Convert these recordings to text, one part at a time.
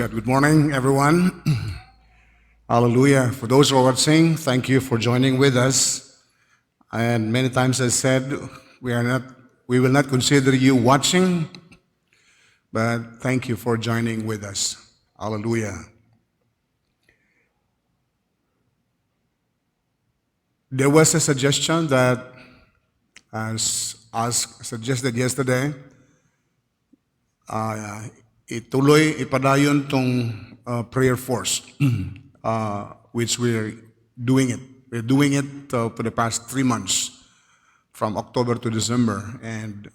God. Good morning, everyone. Hallelujah. For those who are watching, thank you for joining with us. And many times I said, we will not consider you watching, but thank you for joining with us. Hallelujah. There was a suggestion that, as suggested yesterday, ipadayon tong prayer force, which we're doing it. We're doing it for the past 3 months, from October to December, and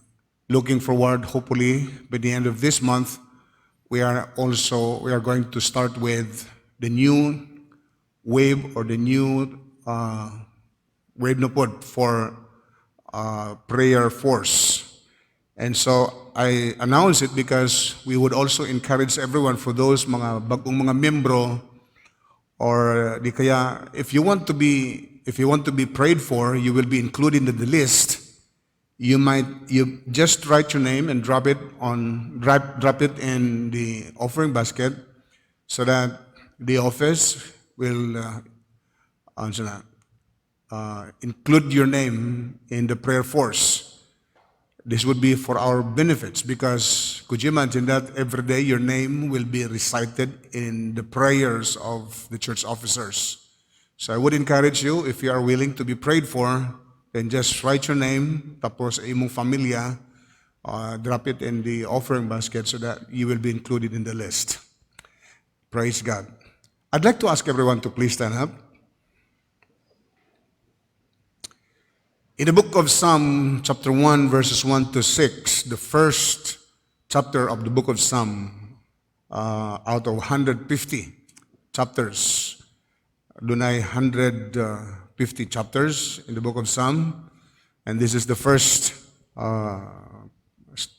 looking forward, hopefully, by the end of this month, we are going to start with the new wave or the new wave na pod for prayer force. And so I announce it because we would also encourage everyone, for those mga bagong mga membro, or di kaya if you want to be prayed for, you will be included in the list. You just write your name and drop it in the offering basket, so that the office will include your name in the prayer force. This would be for our benefits, because could you imagine that every day your name will be recited in the prayers of the church officers? So I would encourage you, if you are willing to be prayed for, then just write your name, tapos imong familia, drop it in the offering basket so that you will be included in the list. Praise God. I'd like to ask everyone to please stand up. In the book of Psalm, chapter 1, verses 1 to 6, the first chapter of the book of Psalm, out of 150 chapters, dunay 150 chapters in the book of Psalm, and this is the first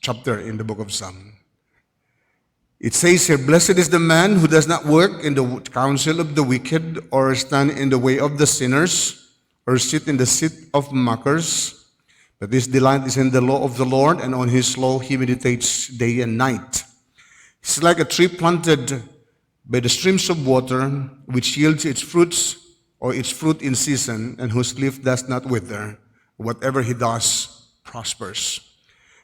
chapter in the book of Psalm. It says here, "Blessed is the man who does not work in the counsel of the wicked, or stand in the way of the sinners, or sit in the seat of mockers, but his delight is in the law of the Lord, and on his law he meditates day and night. He's like a tree planted by the streams of water, which yields its fruit in season, and whose leaf does not wither. Whatever he does prospers.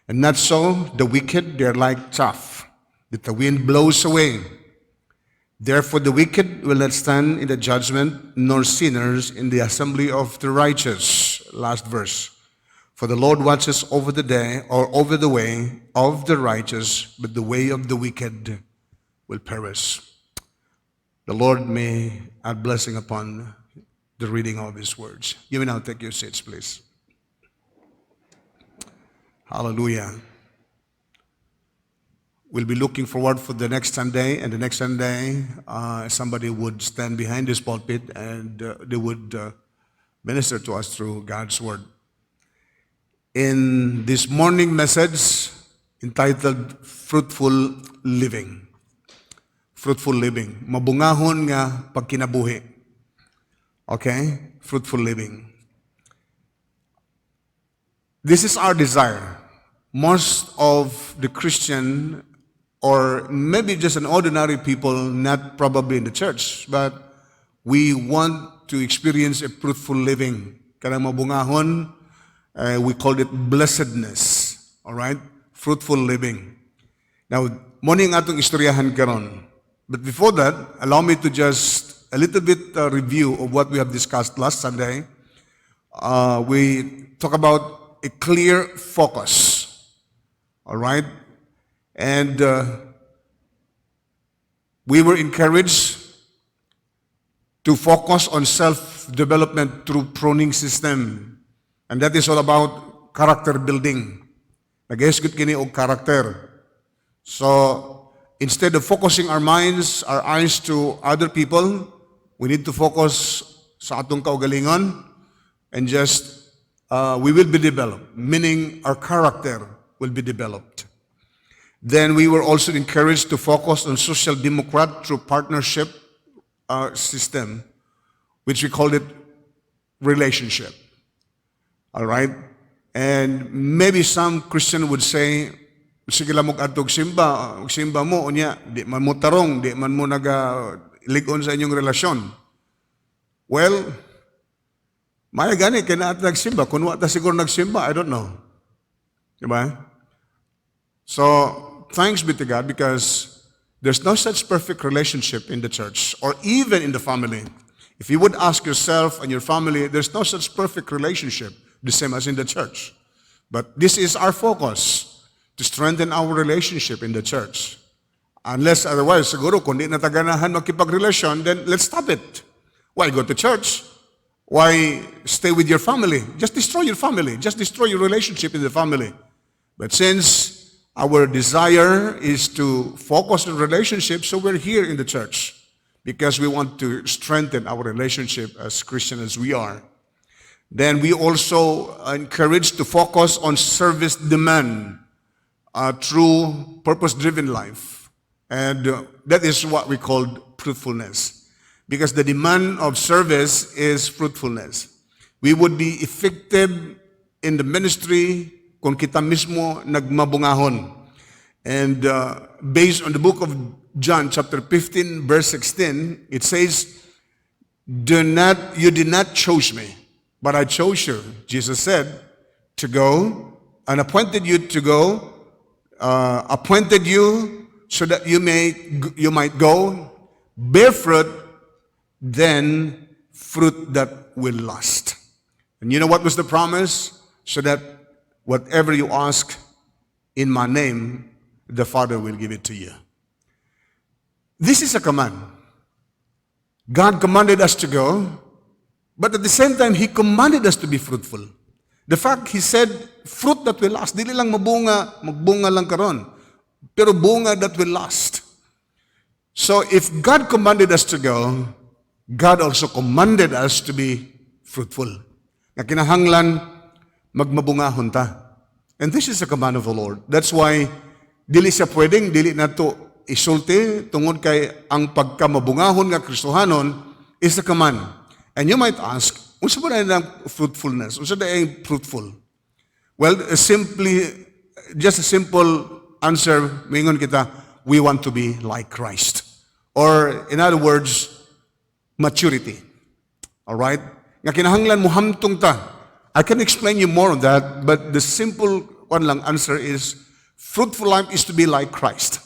And not so the wicked, they are like chaff that the wind blows away. Therefore the wicked will not stand in the judgment, nor sinners in the assembly of the righteous." Last verse. "For the Lord watches over the day, or over the way of the righteous, but the way of the wicked will perish." The Lord may add blessing upon the reading of his words. You may now take your seats, please. Hallelujah. We'll be looking forward for the next Sunday, and the next Sunday, somebody would stand behind this pulpit and they would minister to us through God's word. In this morning message entitled Fruitful Living. Fruitful living. Mabungahon nga pagkinabuhi. Okay? Fruitful living. This is our desire. Most of the Christian, or maybe just an ordinary people, not probably in the church, but we want to experience a fruitful living. Kanang mabungahon, we call it blessedness. All right? Fruitful living. Now, morning atong istoryahan karon. But before that, allow me to just a little bit review of what we have discussed last Sunday. We talk about a clear focus. All right? And we were encouraged to focus on self-development through pruning system. And that is all about character building. Nag-esgot kini og character. So, instead of focusing our minds, our eyes to other people, we need to focus sa atong kaugalingon, and just we will be developed, meaning our character will be developed. Then we were also encouraged to focus on social democrat through partnership system, which we called it relationship. All right? And maybe some Christian would say sige lang mag-adtog simba, simba mo, unya, di man mo tarong, di man mo ligon sa inyong relasyon. Well, maya gani, kaya natin nagsimba. Kung wata siguro nagsimba, I don't know. Diba? So, thanks be to God because there's no such perfect relationship in the church or even in the family. If you would ask yourself and your family, there's no such perfect relationship, the same as in the church. But this is our focus, to strengthen our relationship in the church. Unless otherwise, siguro, kung di nataganahan makipagrelasyon, then let's stop it. Why go to church? Why stay with your family? Just destroy your family. Just destroy your relationship in the family. But since our desire is to focus on relationships, so we're here in the church because we want to strengthen our relationship as Christian as we are. Then we also encourage to focus on service demand through purpose-driven life. And that is what we call fruitfulness. Because the demand of service is fruitfulness. We would be effective in the ministry kung kita mismo nagmabungahon. And based on the book of John, chapter 15, verse 16, it says, you did not choose me, but I chose you, Jesus said, to go, and appointed you to go, appointed you so that you might go, bear fruit, then fruit that will last. And you know what was the promise? So that whatever you ask in my name, the Father will give it to you. This is a command. God commanded us to go, but at the same time, He commanded us to be fruitful. The fact, He said, fruit that will last. Dili lang magbunga lang karon. Pero bunga that will last. So if God commanded us to go, God also commanded us to be fruitful. Na kinahanglan, magmabungahon ta. And this is a command of the Lord. That's why, dili na to isulti, tungod kay ang pagkamabungahon nga Kristohanon is a command. And you might ask, unsa ba na ang fruitfulness? Unsa na ang fruitful? Well, just a simple answer, mingon kita, we want to be like Christ. Or, in other words, maturity. Alright? Nga kinahanglan mo hamtong ta. I can explain you more on that, but the simple one lang answer is, fruitful life is to be like Christ.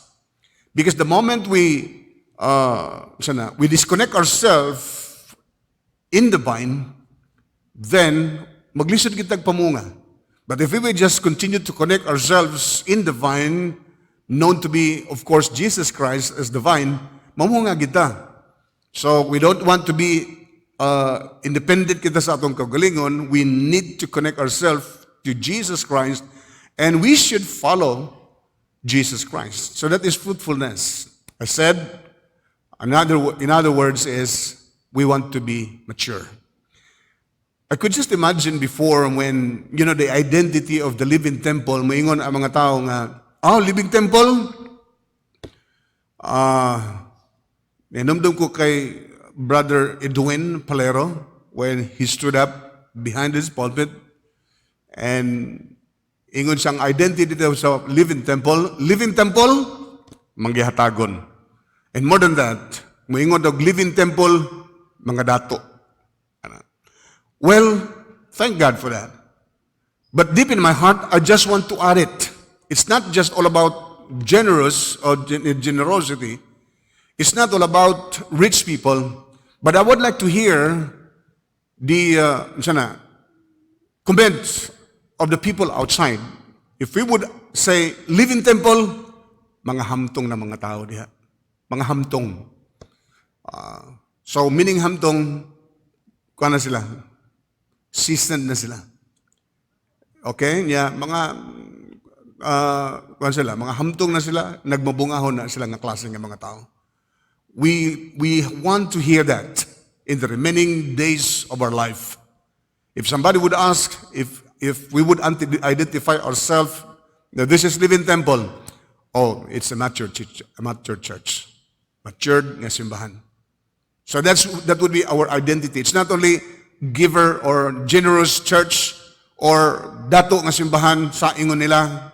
Because the moment we disconnect ourselves in the vine, then maglisod kitag pamunga. But if we will just continue to connect ourselves in the vine, known to be, of course, Jesus Christ as the vine, mamunga kita. So we don't want to be independent kita sa atong kagalingon. We need to connect ourselves to Jesus Christ, and we should follow Jesus Christ. So that is fruitfulness. I said, in other words, is we want to be mature. I could just imagine before when, the identity of the living temple, maingon ang mga tao nga, living temple? Nanumdum ko kay Brother Edwin Palero when he stood up behind his pulpit and ingon siyang identity daw sa living temple, manggihatagon. And more than that, moingon daw living temple, mga dato. Well, thank God for that. But deep in my heart, I just want to add it. It's not just all about generosity. It's not all about rich people. But I would like to hear the comments of the people outside. If we would say, living temple, mga hamtong na mga tao diha. Mga hamtong. So, meaning hamtong, kuha na sila. Seasoned na sila. Okay? Mga mga hamtong na sila, nagmabungahon na sila ng klase ng mga tao. We want to hear that in the remaining days of our life. If somebody would ask if we would identify ourselves, that this is living temple, it's a mature church. Matured nga simbahan. So that would be our identity. It's not only giver or generous church or dato nga simbahan sa ingon nila.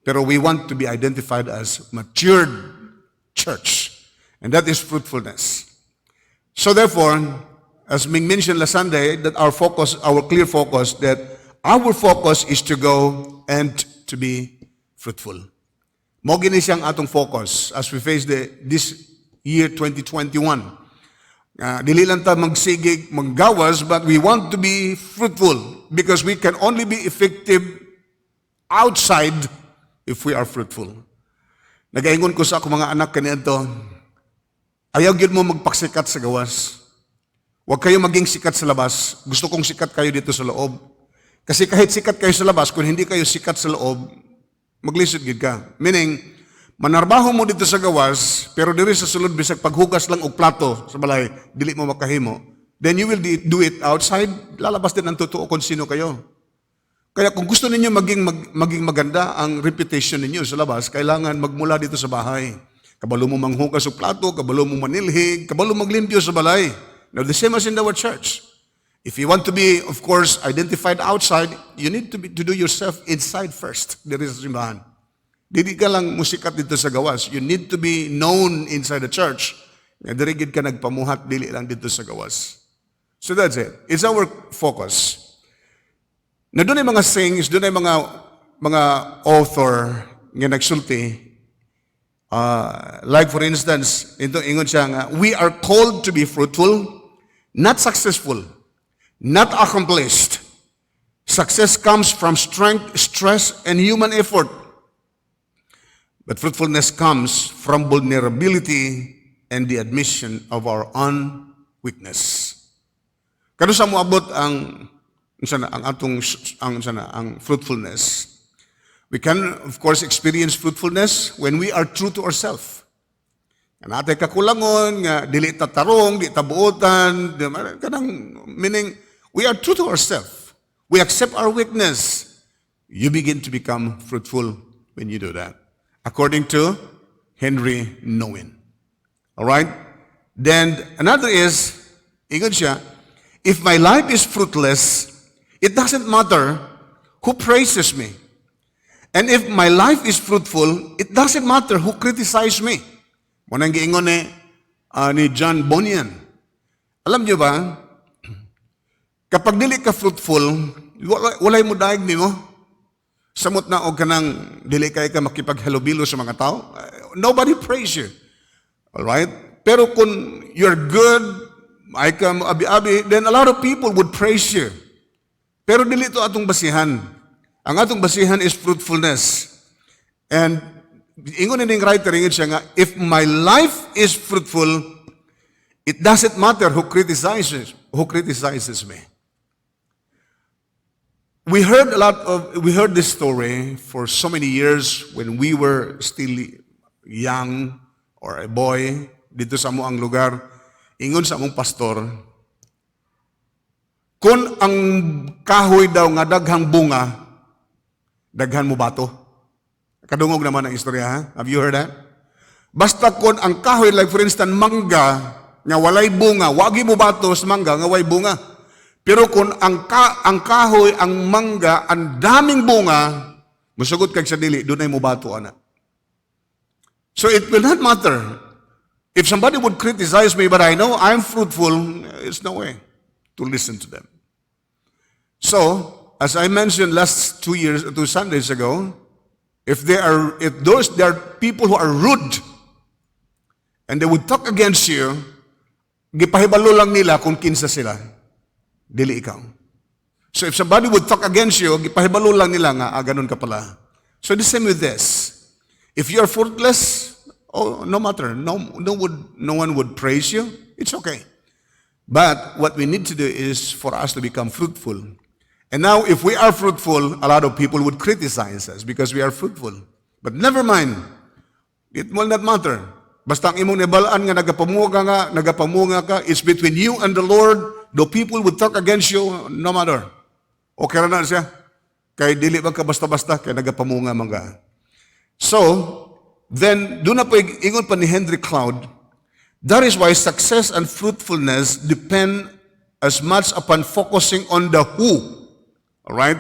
Pero we want to be identified as matured church. And that is fruitfulness. So therefore, as Ming mentioned last Sunday, that our clear focus, that our focus is to go and to be fruitful. Mo gini siyang atong focus as we face this year 2021. Dili lang ta magsigig, maggawas, but we want to be fruitful because we can only be effective outside if we are fruitful. Nagaingon ko sa ako mga anak kanito, ayaw gyud mo magpaksikat sa gawas. Huwag kayo maging sikat sa labas. Gusto kong sikat kayo dito sa loob. Kasi kahit sikat kayo sa labas, kung hindi kayo sikat sa loob, maglisod gid ka. Meaning, manarbaho mo dito sa gawas, pero diri sa sulod bisag paghugas lang og plato sa balay, dili mo makahimo. Then you will do it outside, lalabas din ang totoo kung sino kayo. Kaya kung gusto ninyo maging maganda ang reputation ninyo sa labas, kailangan magmula dito sa bahay. Kabalo mo manghugas og plato, kabalo mo manilhig, kabalo maglimpyo sa balay. Now the same as in our church. If you want to be, of course, identified outside, you need to do yourself inside first. There is simbahan. Dili ka lang musikat dito sa gawas. You need to be known inside the church. Dili gid ka nagpamuhat, dili lang dito sa gawas. So that's it. It's our focus. Na doon ay mga sayings, doon ay mga author nga nagsulti. Like for instance, ito ingon siya nga, we are called to be fruitful, not successful, not accomplished. Success comes from strength, stress, and human effort. But fruitfulness comes from vulnerability and the admission of our own weakness. Kano sa moabot ang fruitfulness? We can, of course, experience fruitfulness when we are true to ourselves. Natay kakulangon, nga dili tatarong, di tabuotan, meaning we are true to ourselves. We accept our weakness. You begin to become fruitful when you do that. According to Henry Nouwen. All right? Then another is, ingon siya, if my life is fruitless, it doesn't matter who praises me. And if my life is fruitful, it doesn't matter who criticizes me. Munang giingon ni John Bunyan. Alam niyo ba, kapag dili ka fruitful, walay mo daig nimo. Samot na og kanang dili kay ka makipaghalubilo sa mga tao. Nobody praise you. All right? Pero kung you're good, ay ka abi-abi, then a lot of people would praise you. Pero dili to atong basihan. Ang atong basihan is fruitfulness. And ingon ning writer ingin siya nga, if my life is fruitful, it doesn't matter who criticizes me. We heard this story for so many years when we were still young or a boy dito sa amoang lugar. Ingon sa among pastor, kung ang kahoy daw nga daghang bunga, daghan mo bato. Kadungog naman ang istorya, ha? Have you heard that? Basta kung ang kahoy, like for instance, mangga, nga walay bunga, wagi mo bato sa mangga, nga walay bunga. Pero kung ang kahoy, ang mangga, ang daming bunga, musugot kag sa dili, doon ay mo bato, ana. So it will not matter. If somebody would criticize me, but I know I'm fruitful, it's no way to listen to them. So, as I mentioned last 2 Sundays ago, if there are people who are rude, and they would talk against you, gipahibalo lang nila kung kinsa sila. Dili ikaw. So if somebody would talk against you, gipahibalo lang nila nga, ganun ka pala. So the same with this. If you are fruitless, no matter. No one would praise you. It's okay. But what we need to do is for us to become fruitful. And now, if we are fruitful, a lot of people would criticize us because we are fruitful. But never mind. It will not matter. Basta ang imong nibalaan nga nagapamunga ka, it's between you and the Lord. Though people would talk against you, no matter. Okay na siya. Kay dili ba ka basta-basta, kay nagapamunga mga. So, then, doon na po ingon pa ni Henry Cloud, that is why success and fruitfulness depend as much upon focusing on the who. Alright?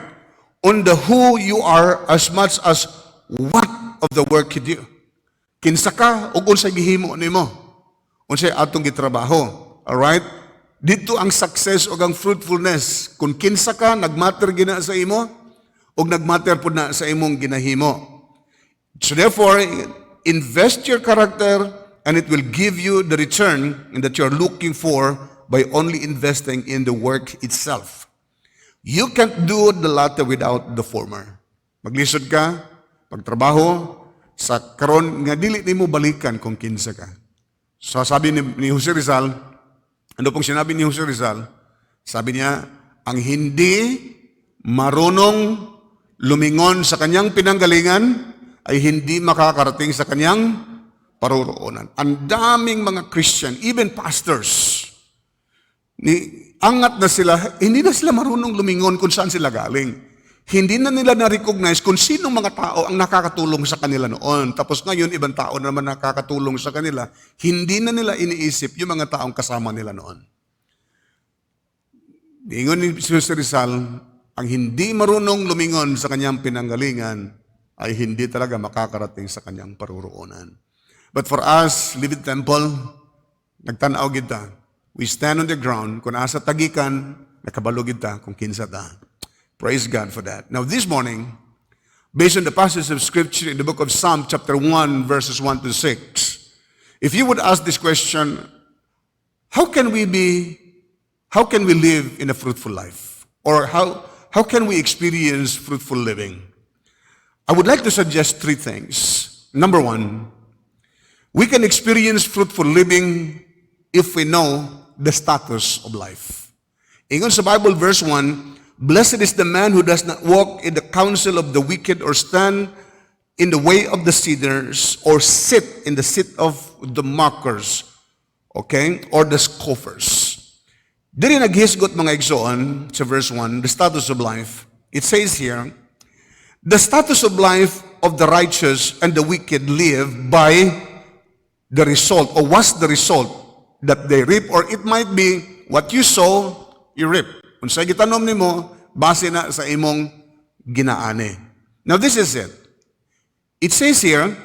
On the who you are as much as what of the work you do. Kinsa ka ug unsay gihimo nimo. Unsay atong gitrabaho. Alright? Dito ang success ug ang fruitfulness. Kung kinsa ka nagmatter gina sa imo ug nagmatter pud na sa imong ginahimo. So therefore, invest your character and it will give you the return that you're looking for by only investing in the work itself. You can't do the latter without the former. Maglisod ka, pagtrabaho, sa karon nga dili nimo balikan kung kinsa ka. So sabi ni Jose Rizal, ano pong sinabi ni Jose Rizal? Sabi niya, ang hindi marunong lumingon sa kanyang pinanggalingan ay hindi makakarating sa kanyang paruroonan. Ang daming mga Christian, even pastors, angat na sila, hindi na sila marunong lumingon kung saan sila galing. Hindi na nila na-recognize kung sinong mga tao ang nakakatulong sa kanila noon. Tapos ngayon, ibang tao naman nakakatulong sa kanila. Hindi na nila iniisip yung mga taong kasama nila noon. Ingon ni Jose Rizal, ang hindi marunong lumingon sa kanyang pinanggalingan ay hindi talaga makakarating sa kanyang paruroonan. But for us, Living Temple, nagtanaw kita. We stand on the ground, kung asa tagikan, nakabalo kita kung kinsa ta. Praise God for that. Now this morning, based on the passage of scripture in the book of Psalm chapter 1 verses 1 to 6, if you would ask this question, how can we live in a fruitful life? Or how can we experience fruitful living? I would like to suggest three things. Number one, we can experience fruitful living if we know the status of life. Ingon sa Bible verse 1, blessed is the man who does not walk in the counsel of the wicked or stand in the way of the sinners or sit in the seat of the mockers, okay, or the scoffers. Diri naghisgot mga igsoon sa verse 1, the status of life. It says here, the status of life of the righteous and the wicked live by the result, or what's the result that they reap, or it might be what you sow, you reap. Kung sa gitanom nimo, base na sa imong ginaani. Now this is it. It says here,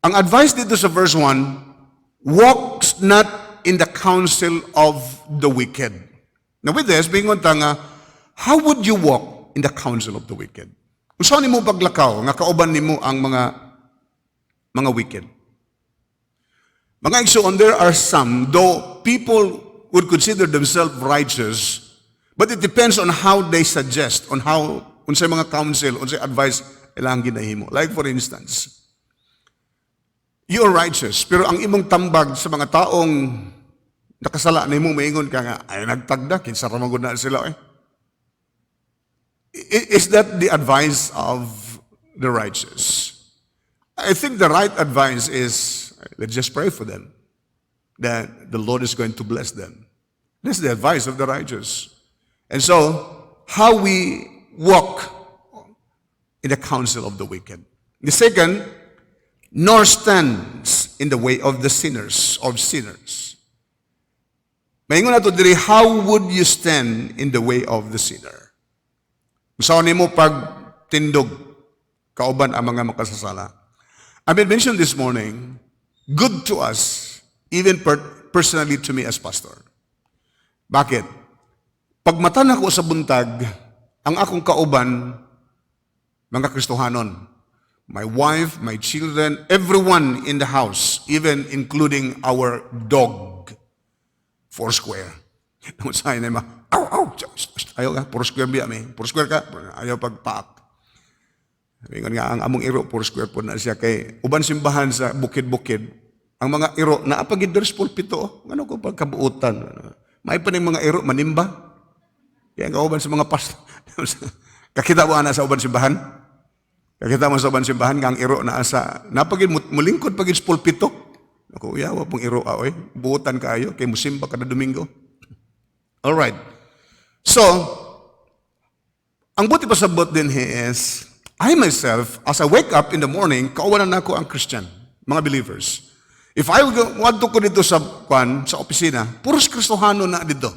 ang advice dito sa verse 1, walks not in the counsel of the wicked. Now with this, bingon ta nga, how would you walk in the counsel of the wicked? Kung saan nimo paglakaw, nga kauban nimo ang mga wicked. Mga igsoon, there are some, though people would consider themselves righteous, but it depends on how they suggest, on how, unsay mga counsel, unsay advice ilang ginahimo. Like for instance, you are righteous, pero ang imong tambag sa mga taong nakasala na mo, maingon ka nga, ay nagtagda, kinsa ra magud na sila eh. Is that the advice of the righteous? I think the right advice is, let's just pray for them, that the Lord is going to bless them. This is the advice of the righteous. And so, how we walk in the counsel of the wicked. The second, nor stands in the way of the sinners, Maingon nato diri, how would you stand in the way of the sinner? Usaon nimo pag tindog kauban ang mga makasasala. I've been mentioned this morning, good to us, even personally to me as pastor. Bakit? Pag mata na ko sa buntag, ang akong kauban, mga Kristohanon, my wife, my children, everyone in the house, even including our dog, Foursquare. Sa'yo na yung ayaw ka, Foursquare biya may. Foursquare ka, ayaw pagpaak. Sabi nga, ang among iro, Foursquare po na siya kay uban simbahan sa bukid-bukid. Ang mga iro, naapagid deres pulpito, ano ko pagkabuutan. May pa ng mga iro, manimba. Kaya nga uban sa mga pastor. Kakita mo na sa uban simbahan? Kakita mo sa uban simbahan, nga ang iro na asa, napagid, mulingkod pagid sa pulpito. Ako, yawa pong iro, aoy, buutan kayo, kay musimba kada Domingo. Alright. So, ang buti pa sa bot din is, I myself, as I wake up in the morning, kauwanan ako ang Christian, mga believers. If I want to ko dito sa opisina, puros Kristohano na dito.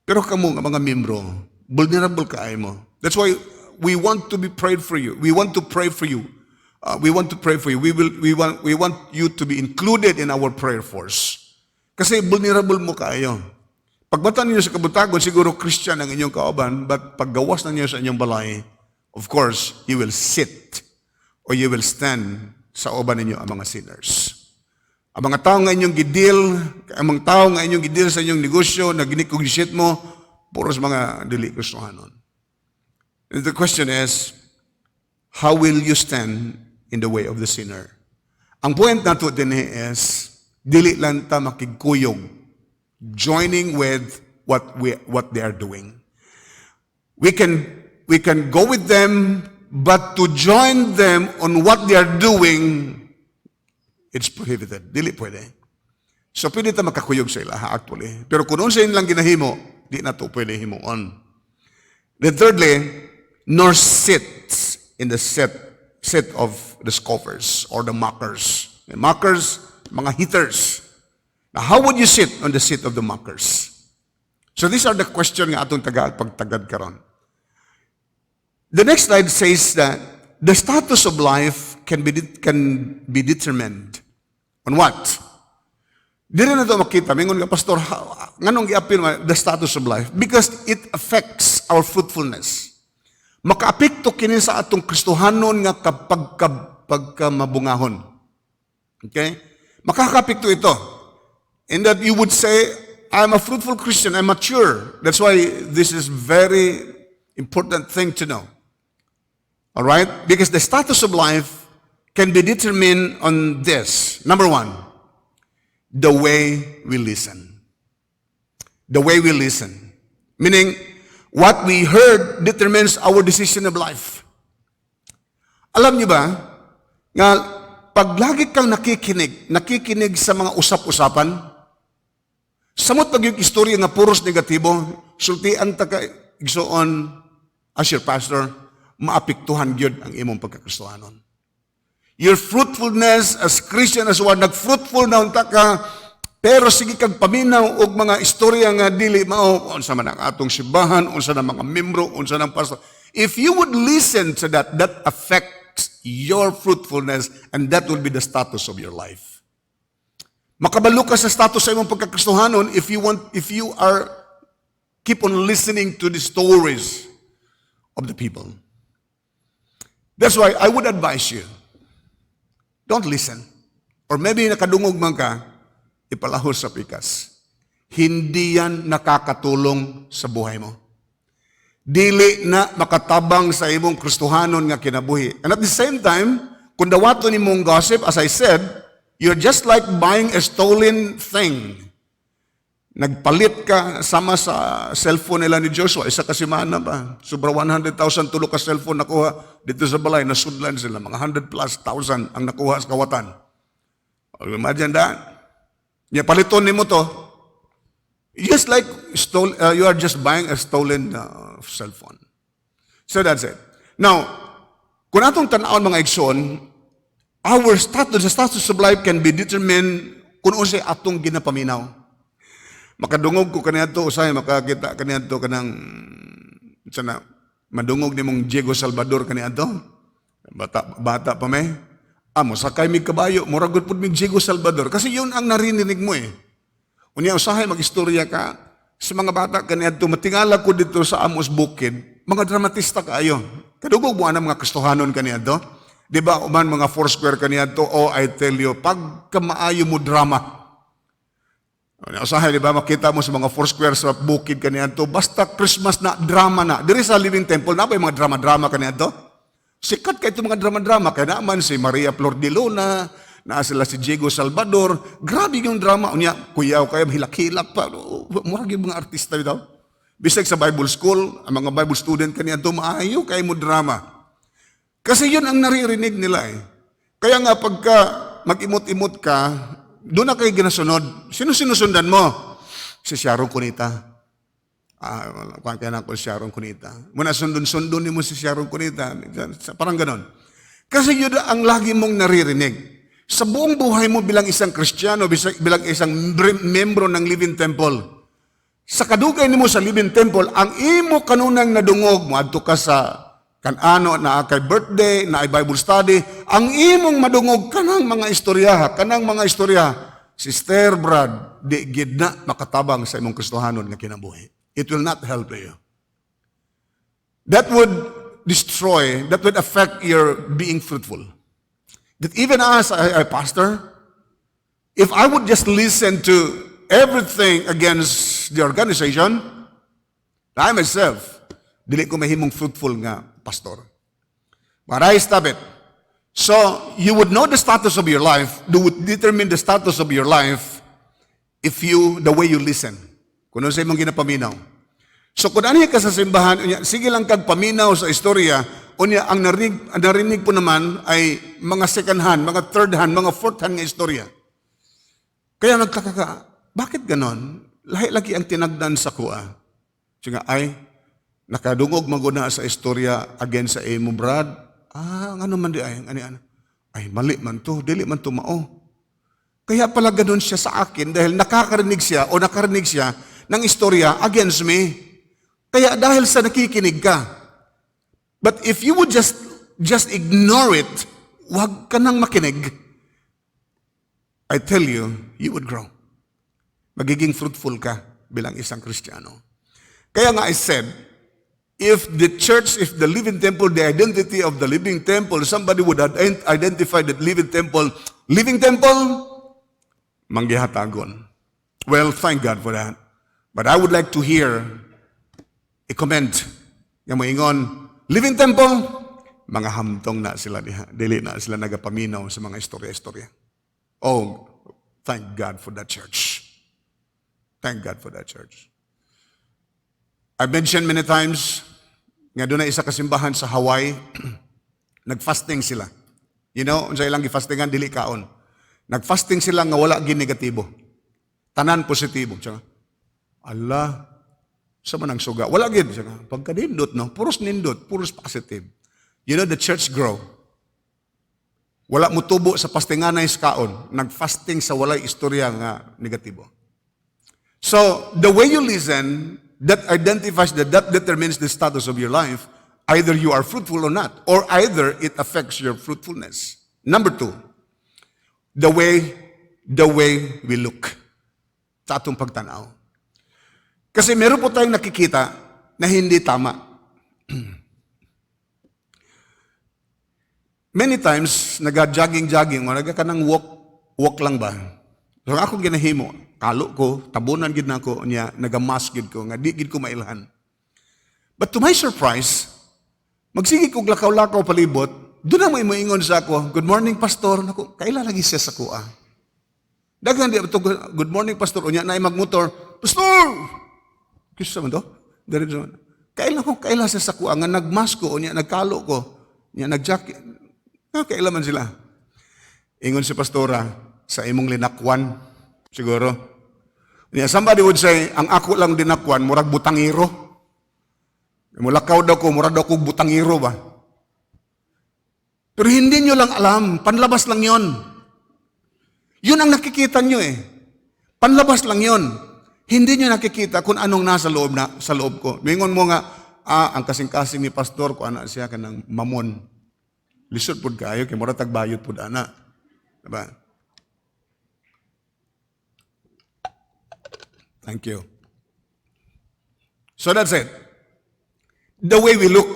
Pero kamo nga mga membro, vulnerable ka ay mo. That's why We want to be prayed for you. We want to pray for you. We want to pray for you. We want you to be included in our prayer force. Kasi vulnerable mo kayo. Pagbatan niyo sa kabutagon, siguro Christian ang inyong kauban, but paggawas na niyo sa inyong balay, of course, you will sit or you will stand sa uban ninyo ang mga sinners. Ang mga tao nga inyong gidil, ang mga tao nga inyong gidil sa inyong negosyo, na ginikugishit mo, puros mga dili Kristohanon. The question is, how will you stand in the way of the sinner? Ang point nato din is, dili lang ta makigkuyog, joining with what they are doing. We can go with them, but to join them on what they are doing, it's prohibited. Dili pwede. So pwede ta makakuyog sa ila actually. Pero kung sa ilang ginahimo, di na to pwede himuon. Then thirdly, nor sits in the set of the scoffers or the mockers. The mockers, mga haters. Now, how would you sit on the seat of the mockers? So these are the question nga atong pagtagad karon. The next slide says that the status of life can be determined on what? Di rin na ito makita. Mingon nga, Pastor, nganong i-appeal the status of life? Because it affects our fruitfulness. Makaapekto kini sa atong Kristohanon nga pagka mabungahon. Okay? Makakapekto ito. In that you would say, I'm a fruitful Christian, I'm mature. That's why this is very important thing to know. All right? Because the status of life can be determined on this. Number one, the way we listen. The way we listen. Meaning, what we heard determines our decision of life. Alam niyo ba, nga pag lagi kang nakikinig sa mga usap-usapan, samot pag yung istorya nga puros negatibo, sultian ta ka igsoon as your pastor, maapektuhan gyud ang imong pagkakristohanon. Your fruitfulness as Christian as one, nag-fruitful na unta ka, pero sige kag paminaw og mga istorya nga dili mao, unsa man ang atong simbahan, unsa na mga membro, unsa nang pastor. If you would listen to that, that affects your fruitfulness and that will be the status of your life. Makabalo ka sa status sa imong pagkakristohanon if you are keep on listening to the stories of the people. That's why I would advise you, don't listen. Or maybe nakadungog man ka, ipalahos sa pikas. Hindi yan nakakatulong sa buhay mo. Dili na makatabang sa imong Kristohanon nga kinabuhi. And at the same time, kung dawato ni mong gossip, as I said, you're just like buying a stolen thing. Nagpalit ka sama sa cellphone nila ni Joshua. Isa kasi mana ba? Sobra 100,000 tulo ka cellphone nakuha dito sa balay. Nasudlan sila. Mga 100 plus thousand ang nakuha sa kawatan. Imagine that. Yeah, paliton ni mo to. Just like you are just buying a stolen cellphone. So that's it. Now, kung atong tanawon mga igsoon, our status, the status of life can be determined kung unsay atong ginapaminaw. Makadungog ko kaniadto usay makakita kaniadto kanang sana madungog nimong Diego Salvador kaniadto. Bata pa may. Amo sakay mig kabayo, murag gud pud mig Diego Salvador kasi yun ang narinig mo eh. Unya usahay magistorya ka sa mga bata kaniadto matingala ko dito sa Amos Bukid, mga dramatista kaayo. Kadugog mo ana mga Kristohanon kaniadto. Di ba uman mga Foursquare kaniadto, oh I tell you, pag kamaayo mo drama. Usahay, di ba, makita mo sa mga Foursquare sa bukid kaniadto, basta Christmas na, drama na. Diri sa Living Temple, na ba yung mga drama-drama kaniadto? Sikat kayo itong mga drama-drama. Kaya naman si Maria Flor de Luna, na sila si Diego Salvador. Grabe yung drama. Unya, kuyaw kayo, hilak-hilak pa. Murag yung mga artista bitaw. Bisag sa Bible School, ang mga Bible student kaniadto, maayo kayo mo drama. Kasi yun ang naririnig nila eh. Kaya nga pagka mag-imot-imot ka, doon na kayo ginasunod. Sino sinusundan mo? Si Sharon Cunita. Kaya na ako si Sharon Cunita. Muna sundon-sundon mo si Sharon Cunita. Parang ganon. Kasi yun ang lagi mong naririnig. Sa buong buhay mo bilang isang Kristiyano, bilang isang membro ng Living Temple, sa kadugay mo sa Living Temple, ang imo kanunang nadungog mo, adto ka sa kan ano na kay birthday, na Bible study, ang imong madungog kanang mga istorya, Sister Brad, di gid na makatabang sa imong Kristohanon nga kinabuhi. It will not help you. That would affect your being fruitful. That even as a pastor, if I would just listen to everything against the organization, I myself, dili ko mahimong fruitful nga pastor. But I stop it. So, you would know the status of your life, you would determine the status of your life the way you listen. Kung ano sa imong ginapaminaw. So, kung ano ka sa simbahan, sige lang kag paminaw sa istorya, unya ang narinig po naman ay mga second hand, mga third hand, mga fourth hand nga istorya. Kaya nagtaka ka, bakit ganon? Lahi-lagi ang tinagdan sa kuha. Siya ay, nakadungog maguna sa istorya against sa imo, Brad. Ano man di ay, ay mali man to, dili man to mao. Kaya pala ganon siya sa akin dahil nakarinig siya ng istorya against me. Kaya dahil sa nakikinig ka. But if you would just ignore it, wag ka nang makinig, I tell you, you would grow. Magiging fruitful ka bilang isang Kristiyano. Kaya nga I said, if the living temple, the identity of the living temple, somebody would identify that living temple, manggihatagon. Well, thank God for that. But I would like to hear a comment. Nga moingon, living temple, mga hamtong na sila diha. Dili na sila nagapaminaw sa mga istorya-istorya. Oh, thank God for that church. Thank God for that church. I mentioned many times, nga doon na isa kasimbahan sa Hawaii, nag-fasting sila. You know, unsa ilang gifastingan, dili kaon. Nag-fasting sila nga wala gin negatibo. Tanan positibo. Siya, Allah, sa manang suga. Wala gin. Siya, pagka nindot, no? Puros nindot, puros positive. You know, the church grow. Wala mo tubo sa fastinganay sa kaon. Nag-fasting sa walay istorya nga negatibo. So, the way you listen, that determines the status of your life. Either you are fruitful or not, or either it affects your fruitfulness. Number 2, the way we look sa atong pagtanaw. Kasi meron po tayong nakikita na hindi tama. Many times, nag-jogging-jogging, o nagkakanang walk lang ba? So akong ginahimo, kalo ko, tabunan gid nako niya, nagamask gid ko, nga di gid ko mailhan. But to my surprise, magsige kog lakaw-lakaw palibot, doon na may moingon sa ako, good morning, pastor. Naku, kaila lagi siya sa kuha. Daghan di ito, good morning, pastor. Unya na magmotor, pastor! Kisa man to? Kaila siya sa kuha, nga nagmask ko, unya nagkalo ko, unya nagjacket. Kaila man sila. Ingon si pastora, sa imong linakwan, siguro. Somebody would say, ang ako lang dinakwan, murag butangiro. Mulakaw daw ko, murag daw ko butangiro ba? Pero hindi nyo lang alam, panlabas lang yon. Yun ang nakikita nyo eh. Panlabas lang yon. Hindi nyo nakikita kung anong nasa loob ko. Mingon mo nga, ang kasing-kasing ni pastor ko, anak siya ka ng mamon. Lisod po kayo, kaya murag tagbayot po anak. Diba? Thank you. So that's it. The way we look.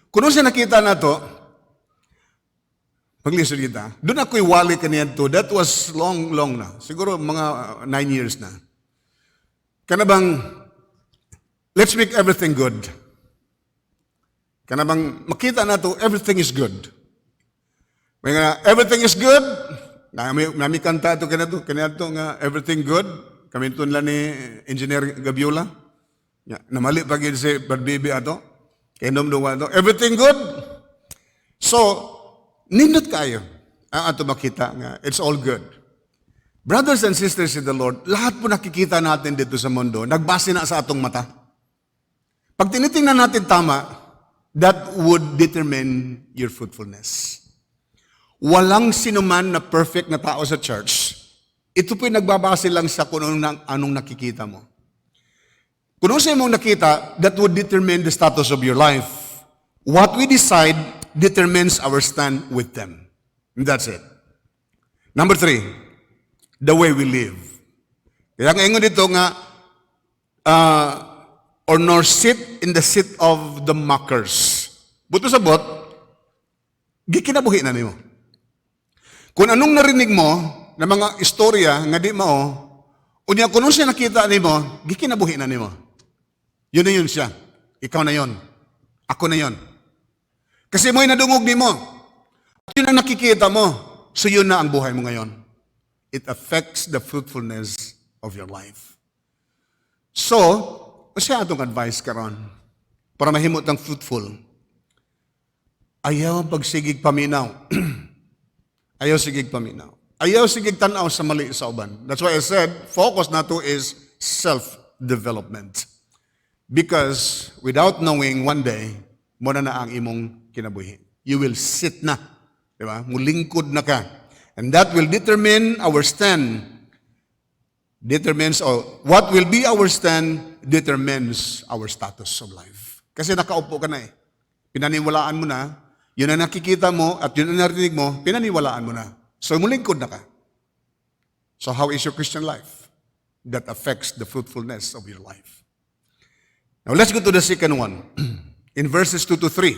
Kung siya nakita na to, paglisod kita, doon ako'y wali kaniyan to. That was long na. Siguro mga 9 years na. Kanabang, let's make everything good. Kanabang, makita na to, everything is good. Everything is good. Nami kanta to kanato nga everything good. Kami ito nila ni Engineer Gabiola. Namali pag yun si Bad Baby ato. Kainom doon ato. Everything good. So, nindot kayo. Ang ato makita nga, it's all good. Brothers and sisters in the Lord, lahat po nakikita natin dito sa mundo, nagbase na sa atong mata. Pag tinitingnan natin tama, that would determine your fruitfulness. Walang sinuman na perfect na tao sa church. Ito po'y nagbabase lang sa kung anong nakikita mo. Kung ano sa mong nakita, that would determine the status of your life. What we decide determines our stand with them. And that's it. Number 3, the way we live. Kaya nga ingon dito nga, or nor sit in the seat of the mockers. Buto sa bot, gikinabuhi na nimo. Kung anong narinig mo na mga istorya nga di mao, unya kung siya nakita nimo, gikinabuhi na nimo. Yun na yun siya. Ikaw na yun. Ako na yun. Kasi mo'y nadungog nimo. At yun ang nakikita mo. So yun na ang buhay mo ngayon. It affects the fruitfulness of your life. So, siya atong advice karon para mahimot ang fruitful. Ayaw pagsigig paminaw. Ayaw sigig paminaw. Ayaw sigig tanaw sa mali sa uban. That's why I said, focus na to is self-development. Because without knowing, one day, mo na ang imong kinabuhi. You will sit na. Diba? Mulingkod na ka. And that will determine our stand. What will be our stand determines our status of life. Kasi nakaupo ka na eh. Pinaniwalaan mo na, yun ang nakikita mo at yun ang narinig mo, pinaniwalaan mo na. So mulingkod na ka. So how is your Christian life? That affects the fruitfulness of your life. Now let's go to the second one. In verses 2 to 3.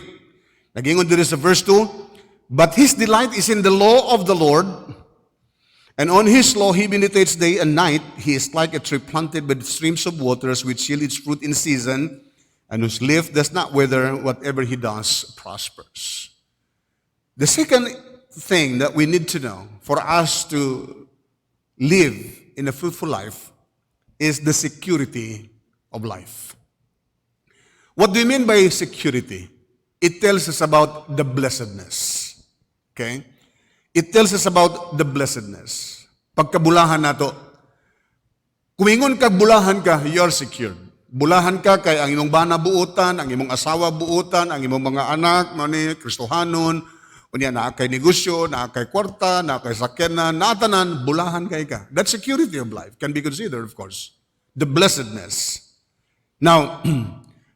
Nagingon dito sa verse 2, but his delight is in the law of the Lord, and on his law he meditates day and night. He is like a tree planted by the streams of waters, which yield its fruit in season, and whose leaf does not wither. Whatever he does prospers. The second thing that we need to know for us to live in a fruitful life is the security of life. What do you mean by security? It tells us about the blessedness. Okay? It tells us about the blessedness. Pagkabulahan nato, kumingon kag bulahan ka, you are secured. Bulahan ka kay ang imong bana buutan, ang imong asawa buutan, ang imong mga anak, mani Kristohanon, unya naa kay negosyo, naa kay kwarta, naa kay sakyanan, naa tanan, bulahan kay ka. That security of life can be considered, of course. The blessedness. Now,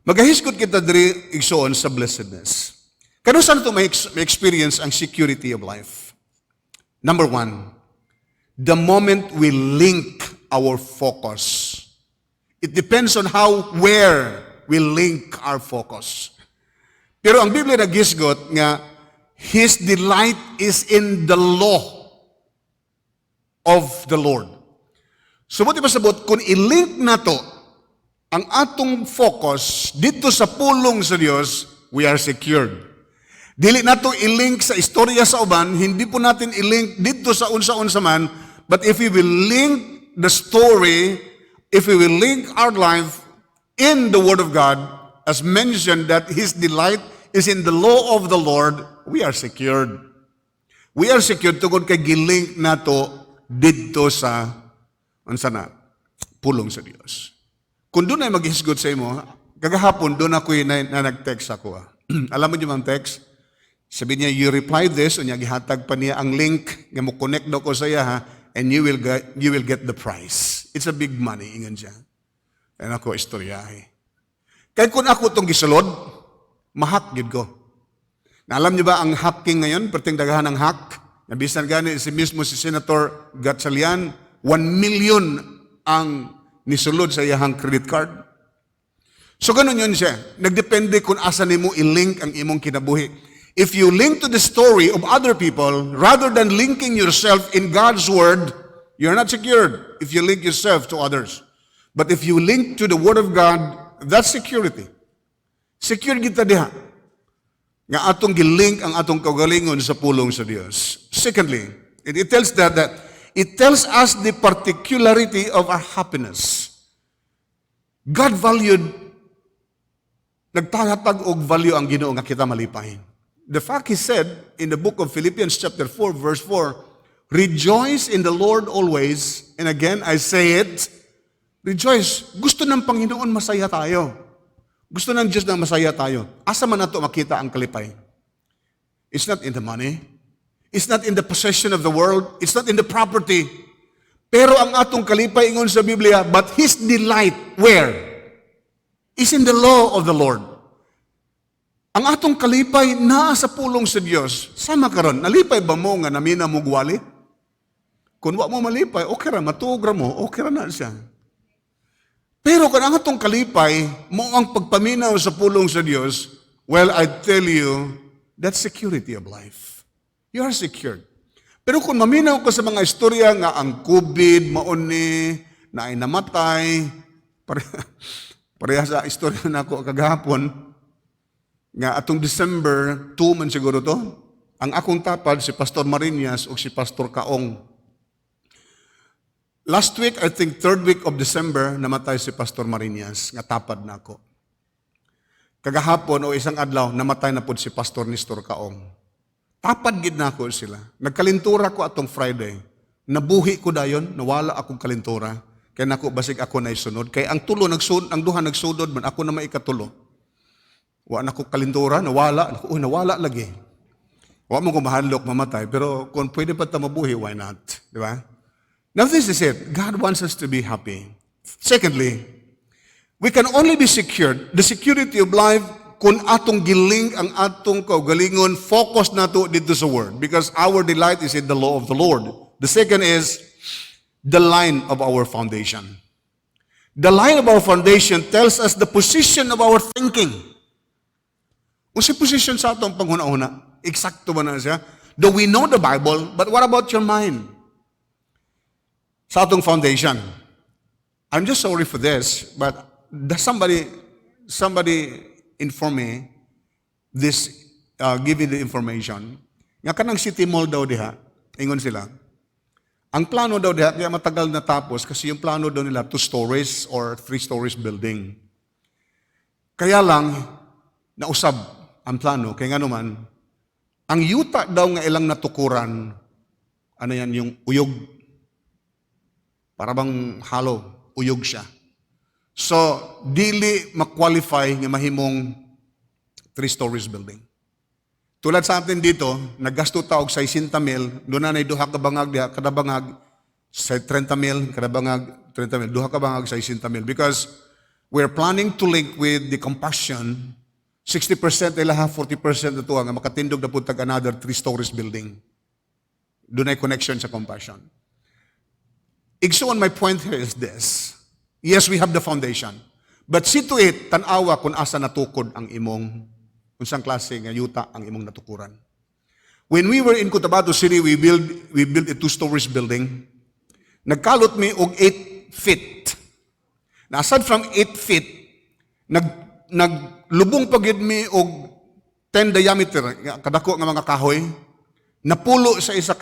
magahiskot kita diri igsoon sa blessedness. Kano saan ito may experience ang security of life? Number 1, the moment we link our focus. It depends on where we link our focus. Pero ang Biblia nagisgot nga, his delight is in the law of the Lord. So, buti pa sabot, kung i-link na to, ang atong focus dito sa pulong sa Diyos, we are secured. Dili nato i-link sa istorya sa uban, hindi po natin i-link dito sa unsa-unsa man, but if we will link the story, if we will link our life in the Word of God, as mentioned that His delight is in the law of the Lord, we are secured. We are secured tungod kay gilink nato dito sa unsa na pulong sa Dios. Kung doon ay maghisgot sa imo, kagahapon doon ako na nag-text ako. Alam mo yung mga text? Sabi niya, you reply this, unya gihatag pa niya ang link, nga mo connect daw ko sa iya, ha, and you will get the prize. It's a big money, ingan siya. And ako, istoryahe. Kaya kung ako itong gisulod, mahak gid ko. Na alam niyo ba ang hacking ngayon, perting dagahan ng hack, nabisan gani si mismo si Senator Gatchalian, 1 million ang nisulod sa iyahang credit card. So ganun yun siya. Nagdepende kung asa nimo i-link ang imong kinabuhi. If you link to the story of other people, rather than linking yourself in God's Word, you're not secured if you link yourself to others. But if you link to the Word of God, that's security. Secure kita diha. Nga atong gilink ang atong kaugalingon sa pulong sa Dios. Secondly, it tells that it tells us the particularity of our happiness. God valued, nagtagatag og value ang Ginoo nga kita malipahin. The fact He said in the book of Philippians chapter 4, verse 4, rejoice in the Lord always, and again I say it, rejoice. Gusto ng Panginoon masaya tayo. Gusto ng Diyos na masaya tayo. Asa man nato makita ang kalipay? It's not in the money. It's not in the possession of the world. It's not in the property. Pero ang atong kalipay ingon sa Biblia, but His delight, where? Is in the law of the Lord. Ang atong kalipay naa sa pulong sa Dios. Sama karon, nalipay ba mo nga namina mo gwali? Kung wa mo malipay, okay ra, matuog ra mo, okay ra na siya. Pero kung ang atong kalipay, mo ang pagpaminaw sa pulong sa Dios, well, I tell you, that's security of life. You are secured. Pero kung maminaw ko sa mga istorya nga ang COVID, mauni, na ay namatay, pareha sa istorya na ako kagahapon, nga atong December 2 man siguro to, ang akong tapad si Pastor Marinas o si Pastor Kaong. Last week, I think 3rd week of December, namatay si Pastor Marinas, nga tapad na ako. Kagahapon o isang adlaw, namatay na po si Pastor Nestor Kaong. Tapad gid na ako sila. Nagkalintura ko atong Friday. Nabuhi ko dayon, nawala akong kalintura. Kaya nako basig ako na isunod. Kaya ang tulo ang duha nagsudod man, ako na maikatulo. Wa na ko kalintura, nawala. Nawala lagi. Wa mo ko mahadlok mamatay, pero kung pwede pa ta mabuhi, why not? Di ba? Now this is it. God wants us to be happy. Secondly, we can only be secured, the security of life, kung atong giling ang atong kaugalingon, focus na to dito sa Word. Because our delight is in the law of the Lord. The second is the line of our foundation. The line of our foundation tells us the position of our thinking. Kung si position sa atong panghuna-una, eksakto ba na siya? Though we know the Bible, but what about your mind? Sa atong foundation. I'm just sorry for this, but does somebody inform me this, give me the information. Nga kanang City Mall daw diha, ingon sila. Ang plano daw diha, kaya matagal na tapos kasi yung plano daw nila 2 stories or 3 stories building. Kaya lang, nausab ang plano, kaya nga naman, ang yuta daw nga ilang natukuran, ano yan, yung uyog. Para bang hollow, uyog siya. So, dili ma-qualify nga mahimong 3 stories building. Tulad sa atin dito, naggasto taog sa 60 mil, doon na duha ka bangag diha, kada bangag sa 30 mil, kada bangag 30 mil, duha ka bangag sa 60 mil. Because we're planning to link with the compassion, 60% ila ha, 40% ito nga makatindog na puntag another 3 stories building. Doon ay connection sa compassion. On my point here is this. Yes, we have the foundation. But see to it, tanawa kung asa natukod ang imong, unsang klase nga yuta ang imong natukuran. When we were in Cotabato City, we built a 2 stories building. Nagkalot mi og 8 feet. Aside from 8 feet, naglubong pagid mi og 10 diameter, kadako nga mga kahoy, napulo sa isa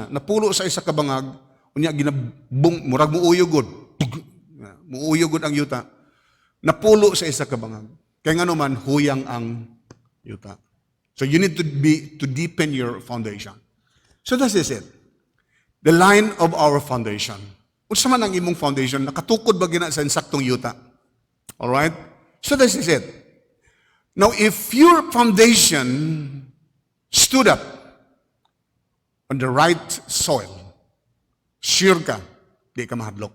napulo sa isa ka bangag. Unya ginabong murag muuyogod. Muuyogod ang yuta. Napulo sa isa ka bangag. Kaya nga naman huyang ang yuta. So you need to deepen your foundation. So this is it. The line of our foundation. Unsa man ang imong foundation, nakatukod ba gina sa insaktong yuta? All right? So this is it. Now if your foundation stood up on the right soil, sure ka, di ka mahadlok.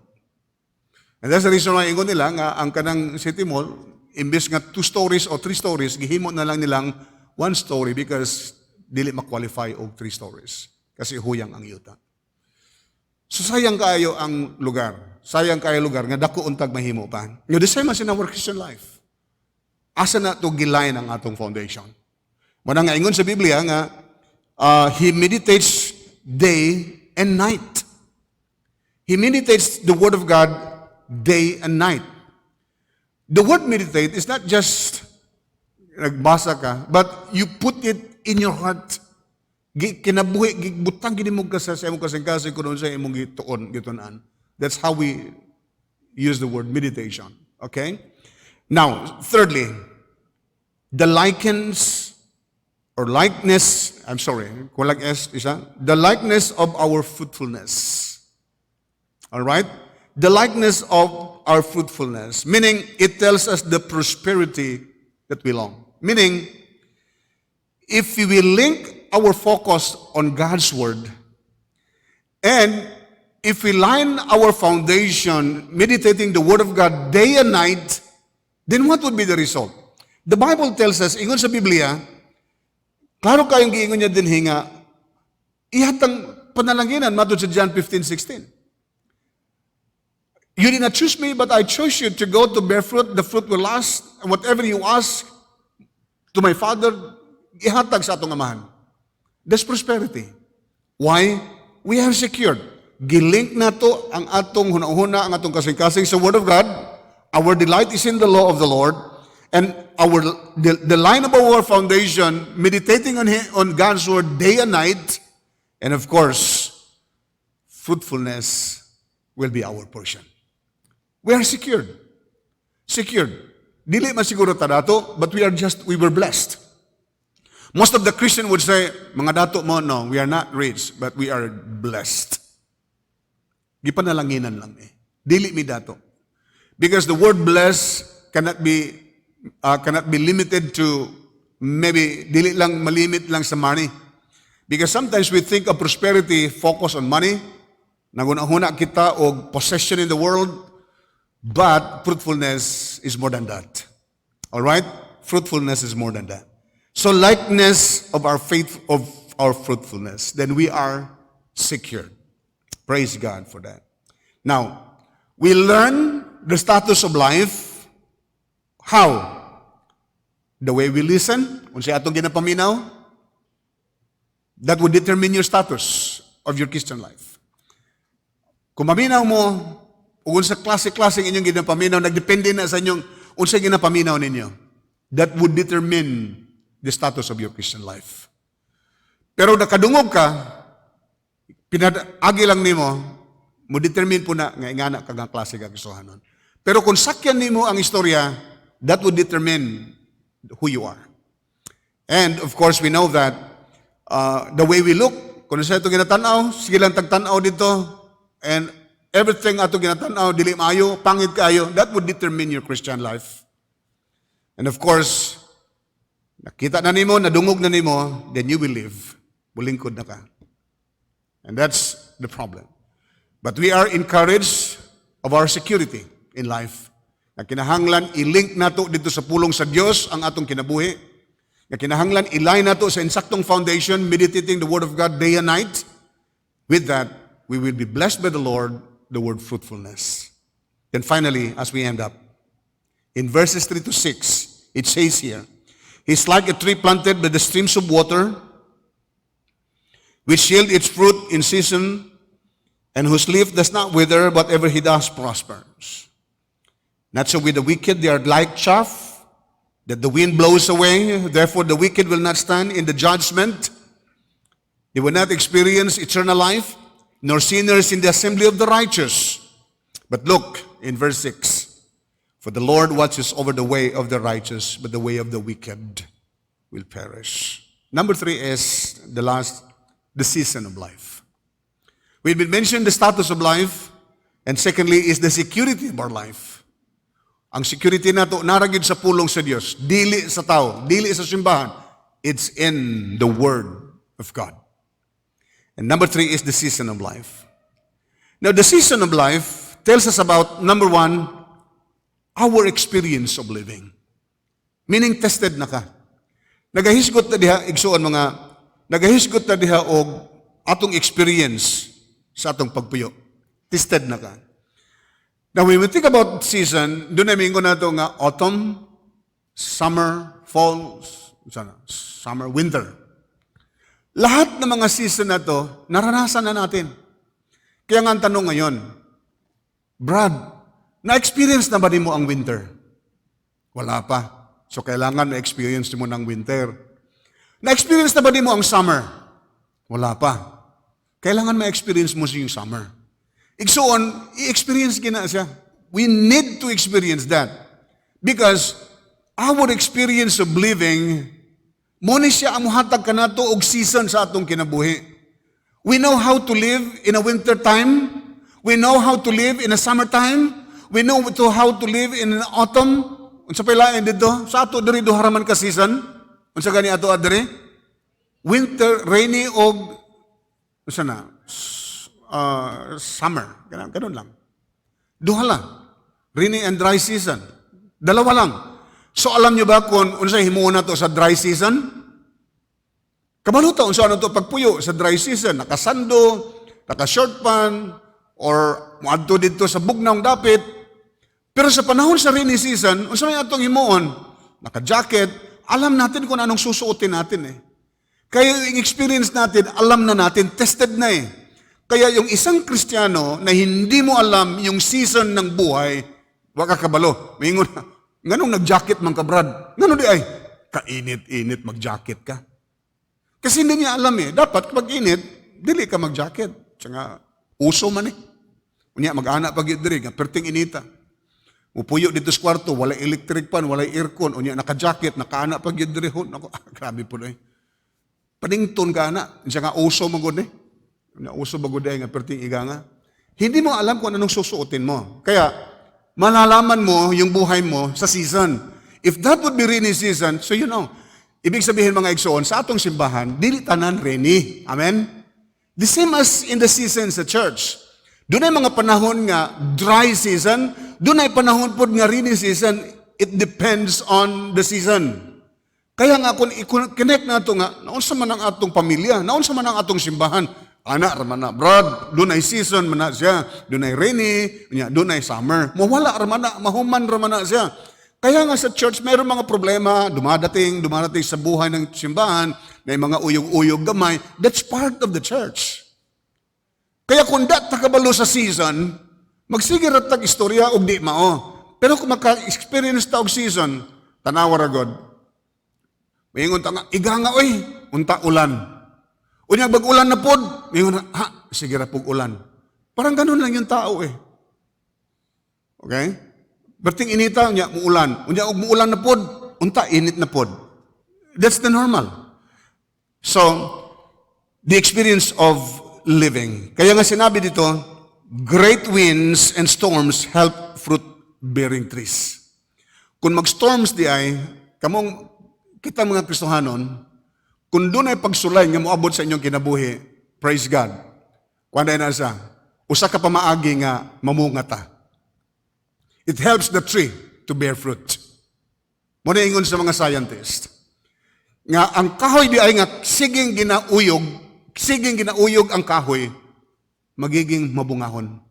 And that's the reason why ingon nila nga ang kanang City Mall, imbes nga 2 stories o 3 stories, gihimo na lang nilang 1 story because dili ma-qualify og 3 stories. Kasi huyang ang yuta. So sayang kaayo ang lugar. Sayang kaayo lugar nga dako untag mahimo pa. The same as in our Christian life. Asa na to gilain ang atong foundation. Muna nga ingon sa Biblia nga he meditates day and night. He meditates the Word of God day and night. The word meditate is not just nagbasa ka, but you put it in your heart. Kinabuhi, butang ginimog ka sa imong kasing-kasing kuno sa imong gituon. That's how we use the word meditation. Okay? Now, thirdly, the likeness the likeness of our fruitfulness. All right? The likeness of our fruitfulness, meaning it tells us the prosperity that we long. Meaning, if we will link our focus on God's Word, and if we line our foundation meditating the Word of God day and night, then what would be the result? The Bible tells us, ingon sa Biblia, klaro kayong giingon niya din hinga, ihatang panalanginan, matod sa John 15:16. You did not choose me, but I chose you to go to bear fruit. The fruit will last. And whatever you ask to my Father, ihatag sa atong amahan. That's prosperity. Why? We have secured. Gilink na to ang atong hunahuna, ang atong kasing-kasing sa Word of God. Our delight is in the law of the Lord. And the line of our foundation, meditating on God's Word day and night. And of course, fruitfulness will be our portion. We are secured. Secured. Dili man siguro ta dato, but we were blessed. Most of the Christian would say, mga dato mo, no, we are not rich, but we are blessed. Gipanalanginan lang eh. Dili mi dato. Because the word blessed cannot be limited to maybe dili lang malimit lang sa money. Because sometimes we think of prosperity focus on money. Nagunahuna kita og possession in the world. But fruitfulness is more than that. All right? Fruitfulness is more than that. So likeness of our faith, of our fruitfulness, then we are secured. Praise God for that. Now, we learn the status of life. How? The way we listen, kung siya atong ginapaminaw, that would determine your status of your Christian life. Kung maminaw mo, o kung sa klase-klase inyong ginapaminaw, nagdepende na sa inyong unsa ginapaminaw ninyo. That would determine the status of your Christian life. Pero nakadungog ka, pinag-agi lang nimo, mo determine po na nga ingana ka nga klase ka gustuhanon. Pero kung sakyan nimo ang istorya, that would determine who you are. And of course, we know that the way we look, kung sa ito ginatanaw, sige lang tagtanaw dito, and everything ato ginatanaw, dili maayo, pangit kaayo, that would determine your Christian life. And of course, nakita na nimo, nadungog na nimo, then you will live. Bulingkod na ka. And that's the problem. But we are encouraged of our security in life. Na kinahanglan, i-link nato dito sa pulong sa Diyos ang atong kinabuhi. Na kinahanglan, ilay nato sa insaktong foundation, meditating the Word of God day and night. With that, we will be blessed by the Lord, the word fruitfulness. Then finally, as we end up, in verses 3 to 6, it says here, He's like a tree planted by the streams of water, which yield its fruit in season, and whose leaf does not wither, whatever he does prospers. Not so with the wicked, they are like chaff, that the wind blows away. Therefore, the wicked will not stand in the judgment. They will not experience eternal life, nor sinners in the assembly of the righteous. But look in verse 6. For the Lord watches over the way of the righteous, but the way of the wicked will perish. Number 3 is the season of life. We've been mentioned the status of life, and secondly is the security of our life. Ang security nato naragid sa pulong sa Dios, dili sa tao, dili sa simbahan. It's in the Word of God. And number 3 is the season of life. Now, the season of life tells us about, number 1, our experience of living. Meaning, tested na ka. Nagahisgot na diha, igsuon mga, nagahisgot na diha og atong experience sa atong pagpuyo. Tested na ka. Now, when we think about season, doon namin ko na ito nga autumn, summer, fall, summer, winter. Lahat ng mga season na to, naranasan na natin. Kaya nga ang tanong ngayon, Brad, na-experience na ba mo ang winter? Wala pa. So kailangan na-experience mo ng winter. Na-experience na ba mo ang summer? Wala pa. Kailangan ma-experience mo yung summer. Igsuon, i-experience gina siya. We need to experience that. Because our experience of living, muna siya ang muhatag ka nato og season sa atong kinabuhi. We know how to live in a winter time. We know how to live in a summertime. We know how to live in an autumn. Unsa pa lain dito? Sa ato diri duharaman ka season. Unsa gani ato adiri? Winter, rainy og unsa na? Summer. Ganun lang. Duha lang. Rainy and dry season. Dalawa lang. So alam nyo ba kung unsay himuon na to sa dry season? Kabaluta, unsa na to pagpuyo sa dry season? Nakasando, naka-short pan, or muadto dito sa bugnaw dapit. Pero sa panahon sa rainy season, unsa may atong himuon? Naka-jacket, alam natin kung anong susuotin natin eh. Kaya yung experience natin, alam na natin, tested na eh. Kaya yung isang Kristiyano na hindi mo alam yung season ng buhay, wag ka kabalo. Maingon na, nganong nag-jacket man ka, Brad? Nganong di ay, kainit-init mag-jacket ka. Kasi hindi niya alam eh. Dapat kapag init, dili ka mag-jacket. Tsaka uso man eh. Unya, mag-anak pag diri, perting inita. Upuyo dito sa kwarto, wala electric pan, wala aircon, unya naka-jacket, naka-anak pag diri. Grabe po na eh. Panington ka na, siya nga uso magod eh. Uso magod eh, nga perting iga nga. Hindi mo alam kung anong susuotin mo. Kaya, malalaman mo yung buhay mo sa season. If that would be rainy season, so you know, ibig sabihin mga igsoon, sa atong simbahan, dili tanan rainy. Amen? The same as in the season sa church. Doon ay mga panahon nga dry season, doon ay panahon po nga rainy season, it depends on the season. Kaya nga kung i-connect na ito nga, naunsa man ang atong pamilya, naunsa man ang atong simbahan, anak, ramana, Brad, doon ay season, mana siya, doon ay rainy, doon ay summer. Mawala, ramana, mahuman, ramana siya. Kaya nga sa church, mayroon mga problema, dumadating sa buhay ng simbahan, may mga uyog-uyog gamay. That's part of the church. Kaya kung takabalo sa season, magsigirat tag istorya og di mao. Pero kung maka-experience ta og season, tanawa ra god. Mayingon ta nga, iga nga oy, unta ulan. Unya bag ulan na pod, mayingon ha, sige ra pug ulan. Parang ganun lang yung tao eh. Okay? Berting inita, unya muulan. Unya og muulan na pod, unta init na pod. That's the normal. So, the experience of living. Kaya nga sinabi dito, great winds and storms help fruit-bearing trees. Kung mag-storms di ay, kamong kita mga Kristohanon, kung doon ay pagsulay nga moabot sa inyong kinabuhi, praise God. Kung na sa, usa ka pa maagi nga mamunga ta. It helps the tree to bear fruit. Muna ingon sa mga scientist, nga ang kahoy di ay nga siging ginauyog ang kahoy, magiging mabungahon.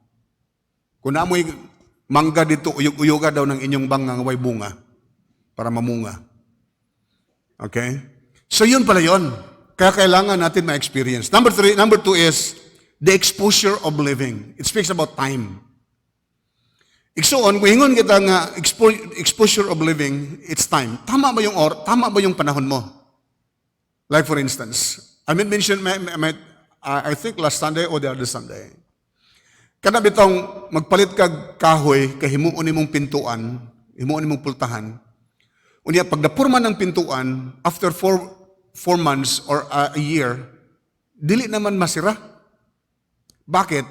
Kung naamoy mangga dito, uyog-uyoga daw ng inyong bang nga way bunga para mamunga. Okay? So yun pala yun. Kaya kailangan natin ma-experience. Number two is the exposure of living. It speaks about time. Iksoon, kung hingon kita nga exposure of living, it's time. Tama ba yung panahon mo? Like for instance, I mentioned, I think last Sunday or the other Sunday. Kada bitong magpalit kag kahoy, kahimuon nimong pintuan, himuon nimong pultahan. Unya pag napurman ng pintuan, after 4 months or a year, dili naman masira. Bakit?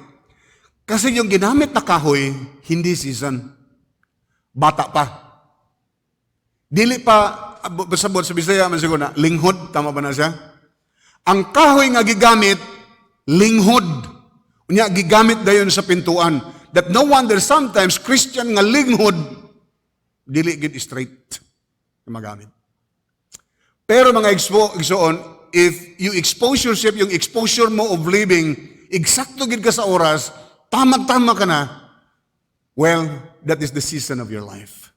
Kasi yung ginamit na kahoy, hindi season. Bata pa. Dili pa, sabot sa Bisaya, man siguro na, linghod, tama ba na siya? Ang kahoy nga gigamit, linghod. Unya, gigamit dayon sa pintuan. That no wonder sometimes Christian nga linghod, dili gid straight magamit. Pero mga igsoon, if you expose yourself, yung exposure mo of living, eksakto gid ka sa oras, tama-tama ka na, well, that is the season of your life.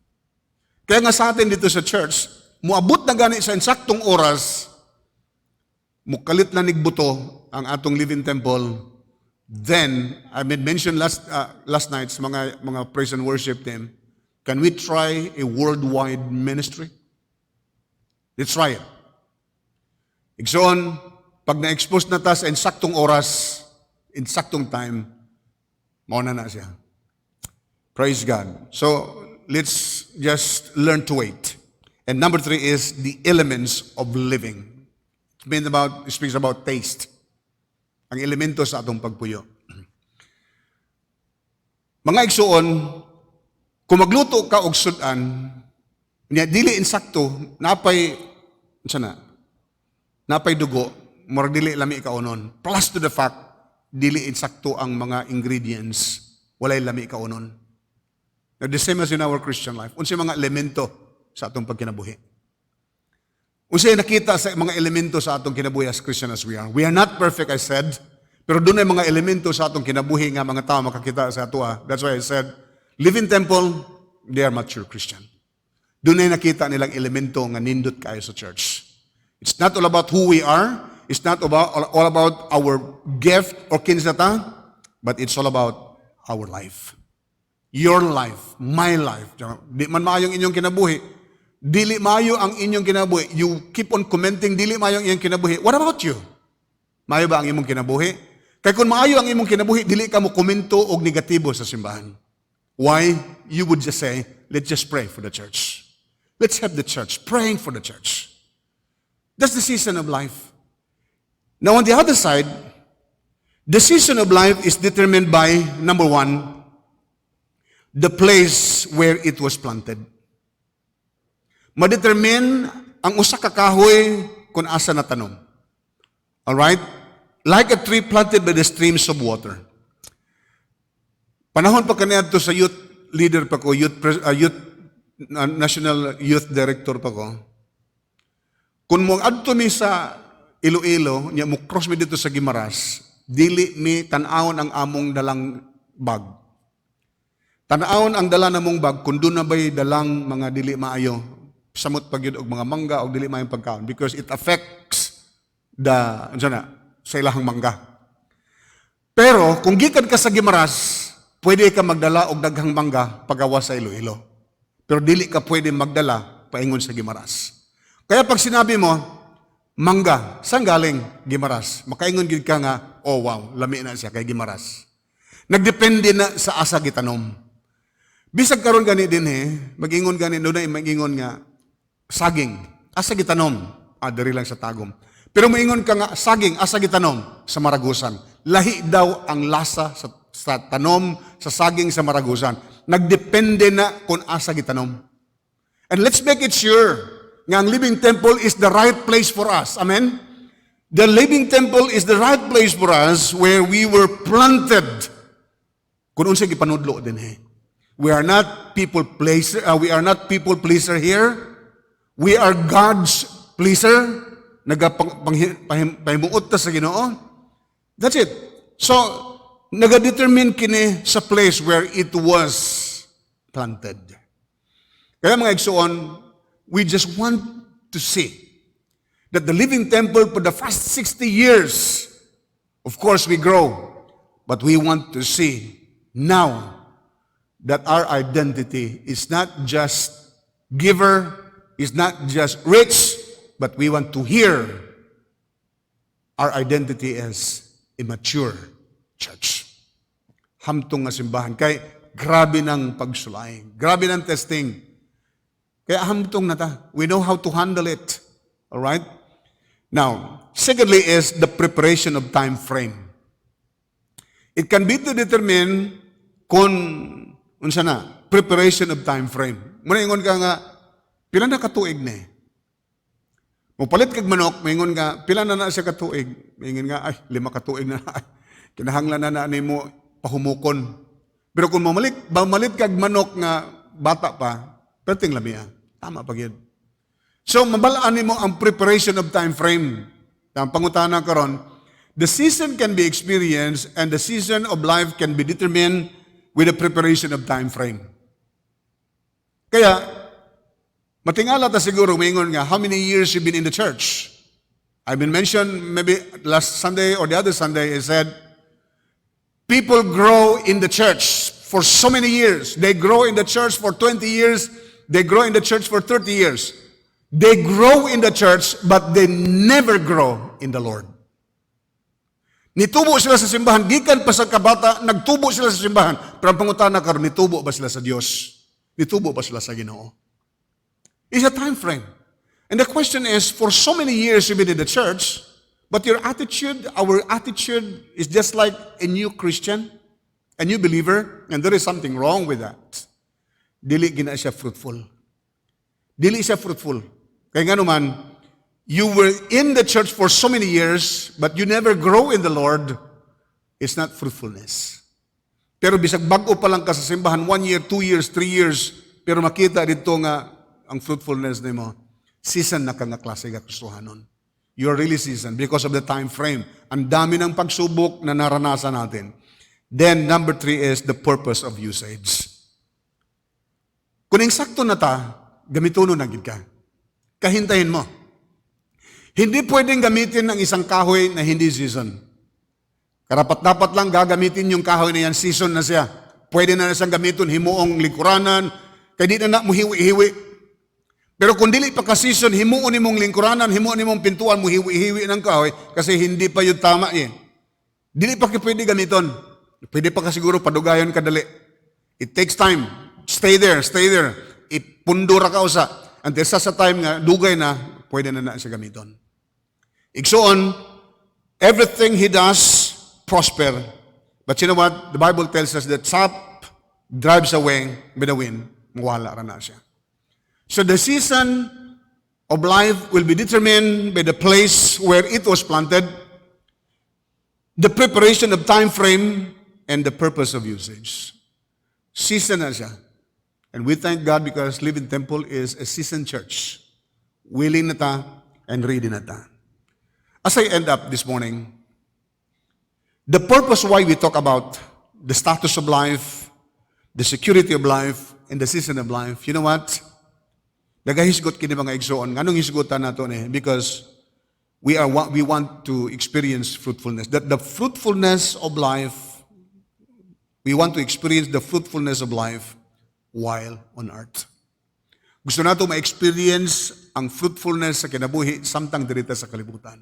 Kaya nga sa atin dito sa church, muabot na gani sa insaktong oras, mukalit na nigbuto ang atong living temple. Then, I mentioned last night sa mga praise and worship team, can we try a worldwide ministry? Let's try it. Igsoon, pag na-expose na ta sa insaktong oras, insaktong time, mauna na siya. Praise God. So, let's just learn to wait. And number 3 is the elements of living. It speaks about taste. Ang elemento sa atong pagpuyo. Mga igsoon, kung magluto ka og sudan, dili insakto, napay dugo, murag dili lami kaunon. Plus to the fact, dili insakto ang mga ingredients, walay lami kaunon. Now, the same as in our Christian life. Unsay mga elemento sa atong pagkinabuhi. Unsay nakita sa mga elemento sa atong kinabuhi as Christian as we are. We are not perfect, I said, pero doon ay mga elemento sa atong kinabuhi nga mga tao makakita sa ato. That's why I said, living temple, they are mature Christian. Doon ay nakita nilang elemento nga nindot kayo sa church. It's not all about who we are, it's not all about our gift or kinsata, but it's all about our life. Your life, my life. Di man maayong inyong kinabuhi. Dili maayo ang inyong kinabuhi. You keep on commenting, dili maayo ang inyong kinabuhi. What about you? Maayo ba ang imong kinabuhi? Kaya kung maayo ang imong kinabuhi, dili ka mo komento og negatibo sa simbahan. Why? You would just say, let's just pray for the church. Let's have the church, praying for the church. That's the season of life. Now on the other side, the season of life is determined by, number one, the place where it was planted. Madetermine ang usa ka kahoy kung asa natanom. Alright? Like a tree planted by the streams of water. Panahon pa kaniadto sa youth leader pa ko, national youth director pa ko. Kung mo adto mi sa Iloilo, nya mo cross mi dito sa Guimaras, dili mi tan-awon ang among dalang bag. Tan-awon ang dala namong bag kung doon na ba'y dalang mga dili maayo, samot pagyud og mga mangga o dili maayong pagkaon because it affects sa ilahang mangga. Pero kung gikan ka sa Guimaras, pwede ka magdala og daghang mangga pagawas sa Iloilo. Pero dili ka pwede magdala paingon sa Guimaras. Kaya pag sinabi mo, mangga, saan galing? Guimaras. Makaingon gid ka nga, oh wow, lami na siya kay Guimaras. Nagdepende na sa asa gitanom. Bisag karon gani din mag-ingon gani doon na mag-ingon nga saging, asa gitanom, diri lang sa Tagum. Pero moingon ka nga saging, asa gitanom sa Maragusan. Lahi daw ang lasa sa tanom sa saging sa Maragusan. Nagdepende na kung asa gitanom. And let's make it sure nga ang living temple is the right place for us. Amen? The living temple is the right place for us where we were planted. Kung unsay gipanudlo din We are not people pleaser. We are not people pleaser here. We are God's pleaser. Nagapahimuot ta sa Ginoo. That's it. So, nagadetermine kini sa place where it was planted. Kaya mga igsoon, we just want to see that the living temple for the first 60 years, of course we grow, but we want to see now that our identity is not just giver, is not just rich, but we want to hear our identity as a mature church. Hamtong nga simbahan. Kay grabe ng pagsulay. Grabe ng testing. Kaya hamtong na ta. We know how to handle it. Alright? Now, secondly is the preparation of time frame. It can be to determine kung unsa na, preparation of time frame. Muna ingon ka nga, pila na katuig na Mupalit kag manok, maingon nga, pila na siya katuig. Maingon nga, 5 katuig na. Kinahanglan na mo pahumukon. Pero kung mamalit kag manok nga bata pa, perting lamia. Tama pa gyud. So, mabalaan mo ang preparation of time frame. Ang pangutana karon, the season can be experienced and the season of life can be determined with the preparation of time frame. Kaya, matingala ta siguro, maingon nga, how many years you've been in the church? I've been mentioned maybe last Sunday or the other Sunday, I said, people grow in the church for so many years. They grow in the church for 20 years. They grow in the church for 30 years. They grow in the church, but they never grow in the Lord. Nitubo sila sa simbahan, gikan pa sa kabata, nagtubo sila sa simbahan. Pero ang pangutana karon, nitubo ba sila sa Diyos? Nitubo ba sila sa Ginoo? It's a time frame. And the question is, for so many years you've been in the church, but your attitude, our attitude is just like a new Christian, a new believer, and there is something wrong with that. Dili gina siya fruitful. Dili siya fruitful. Kaya nga naman, you were in the church for so many years, but you never grow in the Lord, it's not fruitfulness. Pero bisag bag-o pa lang ka sa simbahan, 1 year, 2 years, 3 years, pero makita dito nga, ang fruitfulness nimo, season na ka nga klase ka Kristohanon. You are really seasoned because of the time frame. Ang dami ng pagsubok na naranasan natin. Then, number 3 is the purpose of usage. Kung insakto na ta, gamituno na gid ka. Kahintahin mo. Hindi pwedeng gamitin ang isang kahoy na hindi season. Karapat-dapat lang gagamitin yung kahoy na yan, season na siya. Pwede na siyang gamitin, himuong lingkuranan, kaya di na muhiwi-hiwi. Pero kung dili pa ka-season, himuon nimong lingkuranan, himuon nimong pintuan, muhiwi-hiwi ng kahoy, kasi hindi pa yung tama eh. Dili pa pwede gamiton. Pwede pa ka siguro padugayon kadali. It takes time. Stay there. Ipundura ka usa. Until sa time nga, dugay na, pwede na siya gamiton. Igsoon, everything he does, prosper. But you know what? The Bible tells us that sap drives away by the wind. Mawala ra na siya. So the season of life will be determined by the place where it was planted, the preparation of time frame, and the purpose of usage. Season na siya. And we thank God because Living Temple is a seasoned church. Willing na ta and ready na ta. As I end up this morning, the purpose why we talk about the status of life, the security of life, and the season of life, you know what? Nagahisgot kini mga igsoon. Anong hisgotan nato ni? Because we want to experience fruitfulness. That the fruitfulness of life, we want to experience the fruitfulness of life while on earth. Gusto nato ma-experience ang fruitfulness sa kinabuhi samtang dirita sa kalibutan.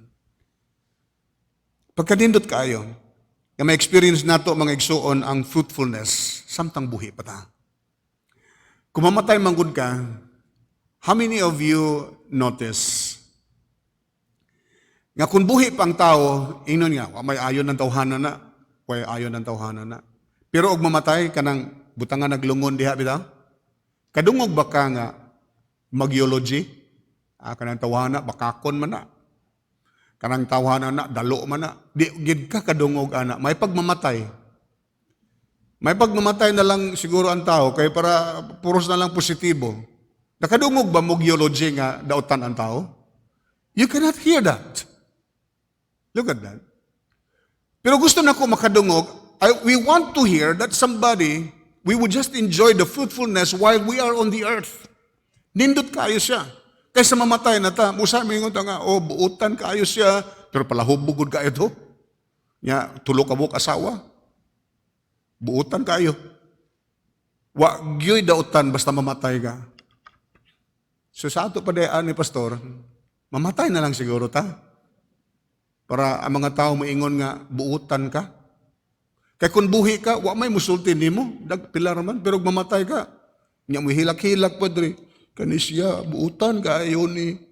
Pagkanindot kayo, na ma-experience nato mga igsoon ang fruitfulness samtang buhi pa ta. Kung mamatay manggod ka, how many of you notice nga kung buhi pang tao, inon nga, may ayon ng tawhanan na, may ayon ng tawhanan na. Pero og mamatay, kanang butangan naglungon diha, bitaw? Kadungog ba ka nga mag-eulogy? Kanang tawhana, bakakon man na. Kanang tawhanan na, dalo man na. Di, gid ka kadungog, ana. May pagmamatay. May pagmamatay na lang siguro ang tao, kaya para puros na lang positibo. Nakadungog ba mag-eulogy nga dautan ang tao? You cannot hear that. Look at that. Pero gusto na ko makadungog, we want to hear that somebody, we would just enjoy the fruitfulness while we are on the earth. Nindot kayo siya. Kaysa mamatay na ta, musa mingon ta nga, buutan kayo siya, pero pala hubugod kayo to. Nya, tulo ka buok asawa. Buutan kayo. Wa gyoy dautan basta mamatay ka. So sa ato pa dayaan ni pastor, mamatay na lang siguro ta. Para ang mga tao maingon nga, buutan ka. Kaya kung buhi ka, wa may musulti nimo, pilar man, pero mamatay ka. Nya mo hilak-hilak padre. Kanisya, buutan ka ayon ni.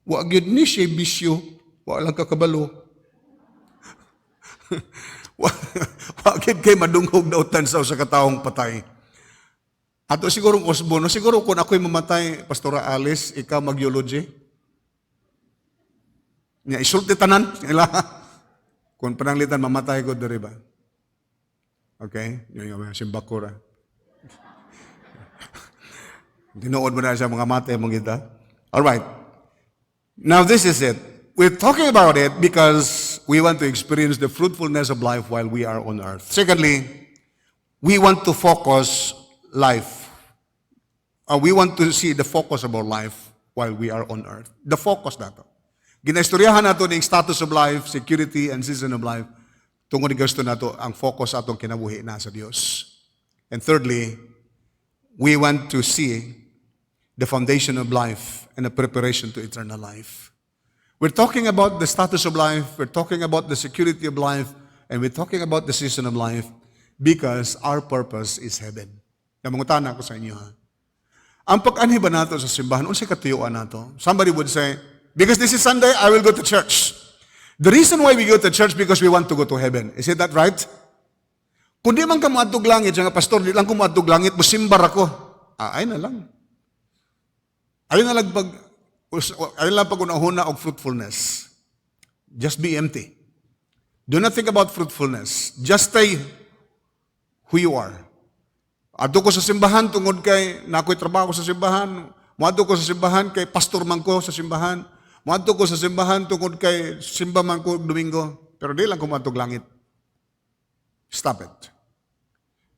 Wa gyud ni siya bisyo, wa lang kakabalo. wa gyud kay madungog dautan sa usa ka taong patay. Ato siguro Osborne, siguro kung ako'y mamatay, Pastora Alice, ikaw mag-eulogy. Nya isulti tanan ila. Kung pananglitan mamatay ko diri ba? Okay? Yung simbakura. Tinuod mo na siya mga mate mong kita. All right. Now this is it. We're talking about it because we want to experience the fruitfulness of life while we are on earth. Secondly, we want to focus life. We want to see the focus of our life while we are on earth. The focus nato. Ginaistoryahan nato ng status of life, security, and season of life. Tungod gusto nato ang focus atong kinabuhi na sa Dios. And thirdly, we want to see the foundation of life and the preparation to eternal life. We're talking about the status of life, we're talking about the security of life, and we're talking about the season of life because our purpose is heaven. Namangutana ko sa inyo ha. Ang pag-anhi ba nato sa simbahan, unsay katuyuan nato? Somebody would say, because this is Sunday, I will go to church. The reason why we go to church because we want to go to heaven. Is it that right? Kung di man ka maadtog langit, siya nga pastor, di lang ko maadtog langit, musimbar ako. Ay na lang. Ay na lang pag unahuna og fruitfulness. Just be empty. Do not think about fruitfulness. Just stay who you are. Adto ko sa simbahan tungod kay nakoy trabaho sa simbahan. Moadto ko sa simbahan kay pastor man ko sa simbahan. Moadto ko sa simbahan tungod kay simba man ko Domingo. Pero di lang ko moadtog langit. Stop it.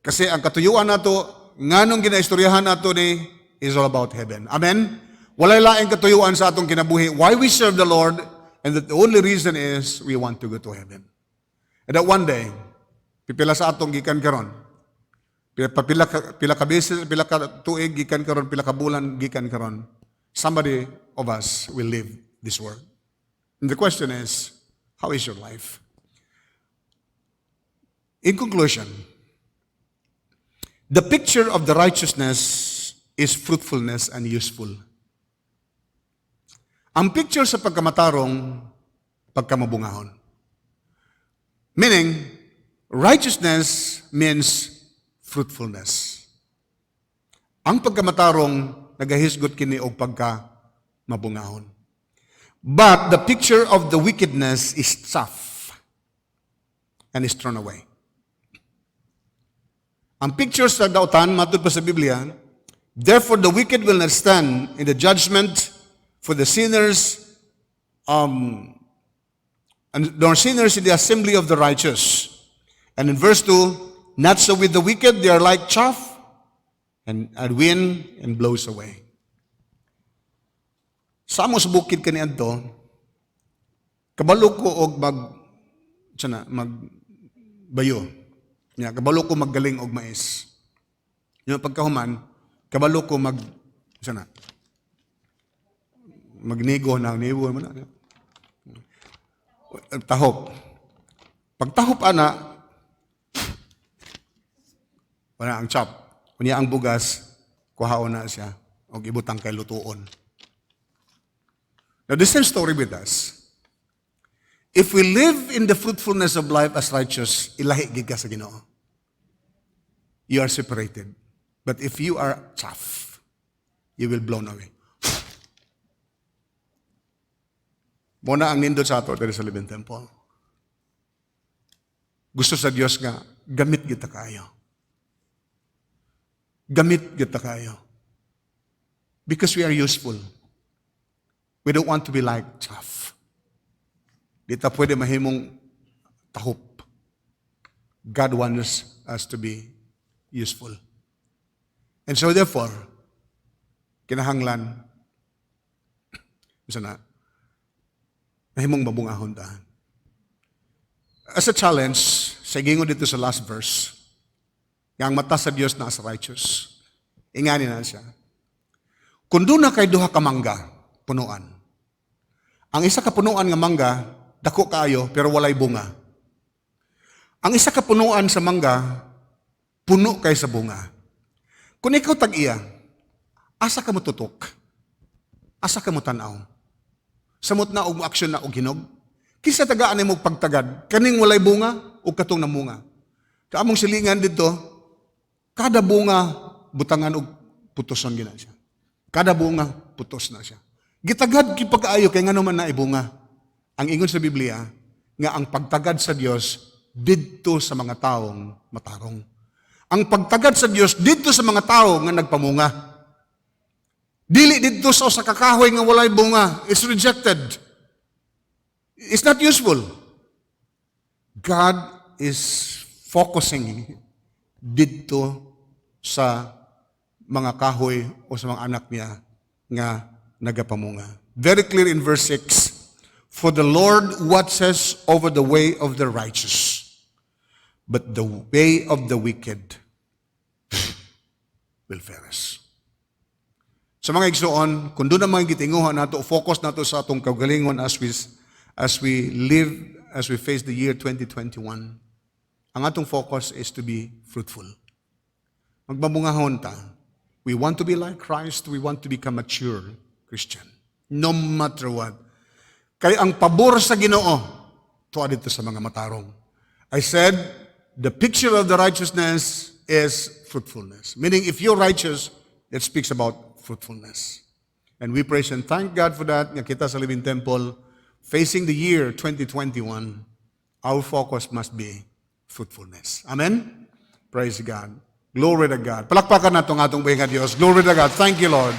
Kasi ang katuyuan nato, nganong ginaistoryahan nato ni is all about heaven. Amen? Walay laing katuyuan sa atong kinabuhi. Why we serve the Lord, and that the only reason is we want to go to heaven. And that one day, pipila sa atong gikan karon. Pila ka beses, pila ka tuig gikan karon, pila ka bulan gikan karon. Somebody of us will leave this world. And the question is, how is your life? In conclusion, the picture of the righteousness is fruitfulness and useful. Ang picture sa pagkamatarong, pagkamabungahon. Meaning, righteousness means fruitfulness. Ang pagkamatarong, nagahisgot kini og pagkamabungahon. But the picture of the wickedness is tough and is thrown away. Ang picture sa dautan, matud pa sa Biblia, therefore the wicked will not stand in the judgment, for the sinners, nor sinners in the assembly of the righteous. And in verse 2, not so with the wicked, they are like chaff, and wind and blows away. Sa amos bukid kaniadto, kabalo ko og magbayo. Nya kabalo ko maggaling og mais. Yung pagkahuman, kabalo ko magnigo na nigo man na. Tahop. Pagtahop ana, wala ang chop. Kunya ang bugas, kuhaon na siya og ibutang kay lutuon. Now, the same story with us. If we live in the fruitfulness of life as righteous, ilahi gid ka sa Ginoo. You are separated. But if you are chaff, you will blown away. Muna ang nindot sa ato diri sa Living Temple. Gusto sa Dios nga gamit kita kayo. Gamit kita kayo. Because we are useful. We don't want to be like chaff. Di ta pwede mahimong tahop. God wants us to be useful. And so therefore, kinahanglan, mahimong mabungahon ta. As a challenge, sa gingon dito sa last verse, nga ang mata sa Dios na as righteous. Ingani na siya. Kung doon na kay duha ka mangga, punuan. Ang isa ka punuan nga mangga, dako kaayo, pero walay bunga. Ang isa ka punuan sa mangga, puno kay sa bunga. Kung ikaw tag-iya, asa ka mo tutok? Asa ka mo tanaw? Samot na og aksyon na og hinog? Kisa tagaan ni mo pagtagad, kaning walay bunga o katong namunga. Kaamong silingan dito, kada bunga, butangan og putosan gina siya. Kada bunga, putos na siya. Gitagad kipag-ayo kay nga naman na ibunga. Ang ingon sa Biblia, nga ang pagtagad sa Dios didto sa mga taong matarong. Ang pagtagad sa Dios didto sa mga tao nga nagpamunga. Dili didto sa kakahoy nga walay bunga. It's rejected. It's not useful. God is focusing didto sa mga kahoy o sa mga anak niya nga nagapamunga. Very clear in verse 6, for the Lord watches over the way of the righteous, but the way of the wicked will perish. Sa mga igsoon, kung doon naman gitinguhan nato, focus nato sa atong kaugalingon as we live, as we face the year 2021, ang atong focus is to be fruitful. Magbabungahon ta. We want to be like Christ. We want to become mature Christian. No matter what. Kaya ang pabor sa Ginoo, tuwa dito sa mga matarong. I said, the picture of the righteousness is fruitfulness. Meaning, if you're righteous, it speaks about fruitfulness. And we praise and thank God for that. Nga kita sa Living Temple, facing the year 2021, our focus must be fruitfulness. Amen? Praise God. Glory to God. Palakpakan nato nga atong buhay nga Dios. Glory to God. Thank you, Lord.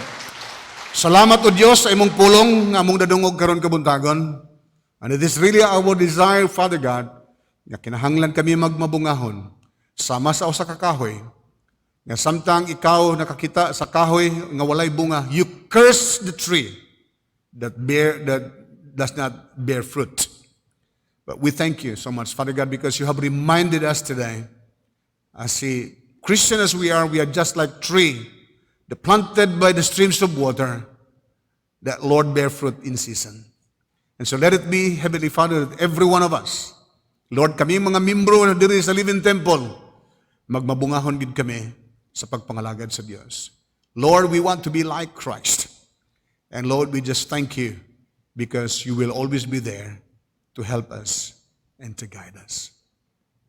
Salamat o Dios sa imong pulong nga among dadungog karon kabuntagon. And it is really our desire, Father God, nga kinahanglan kami magmabungahon sama sa usa ka kahoy. Nga samtang ikaw nakakita sa kahoy nga walay bunga, you curse the tree that does not bear fruit. But we thank you so much, Father God, because you have reminded us today, as a Christian as we are just like tree, the planted by the streams of water, that Lord bear fruit in season. And so let it be, Heavenly Father, that every one of us, Lord, kami mga membro na diri sa Living Temple, magmabungahon gid kami sa pagpangalagad sa Dios. Lord, we want to be like Christ. And Lord, we just thank you because you will always be there to help us and to guide us.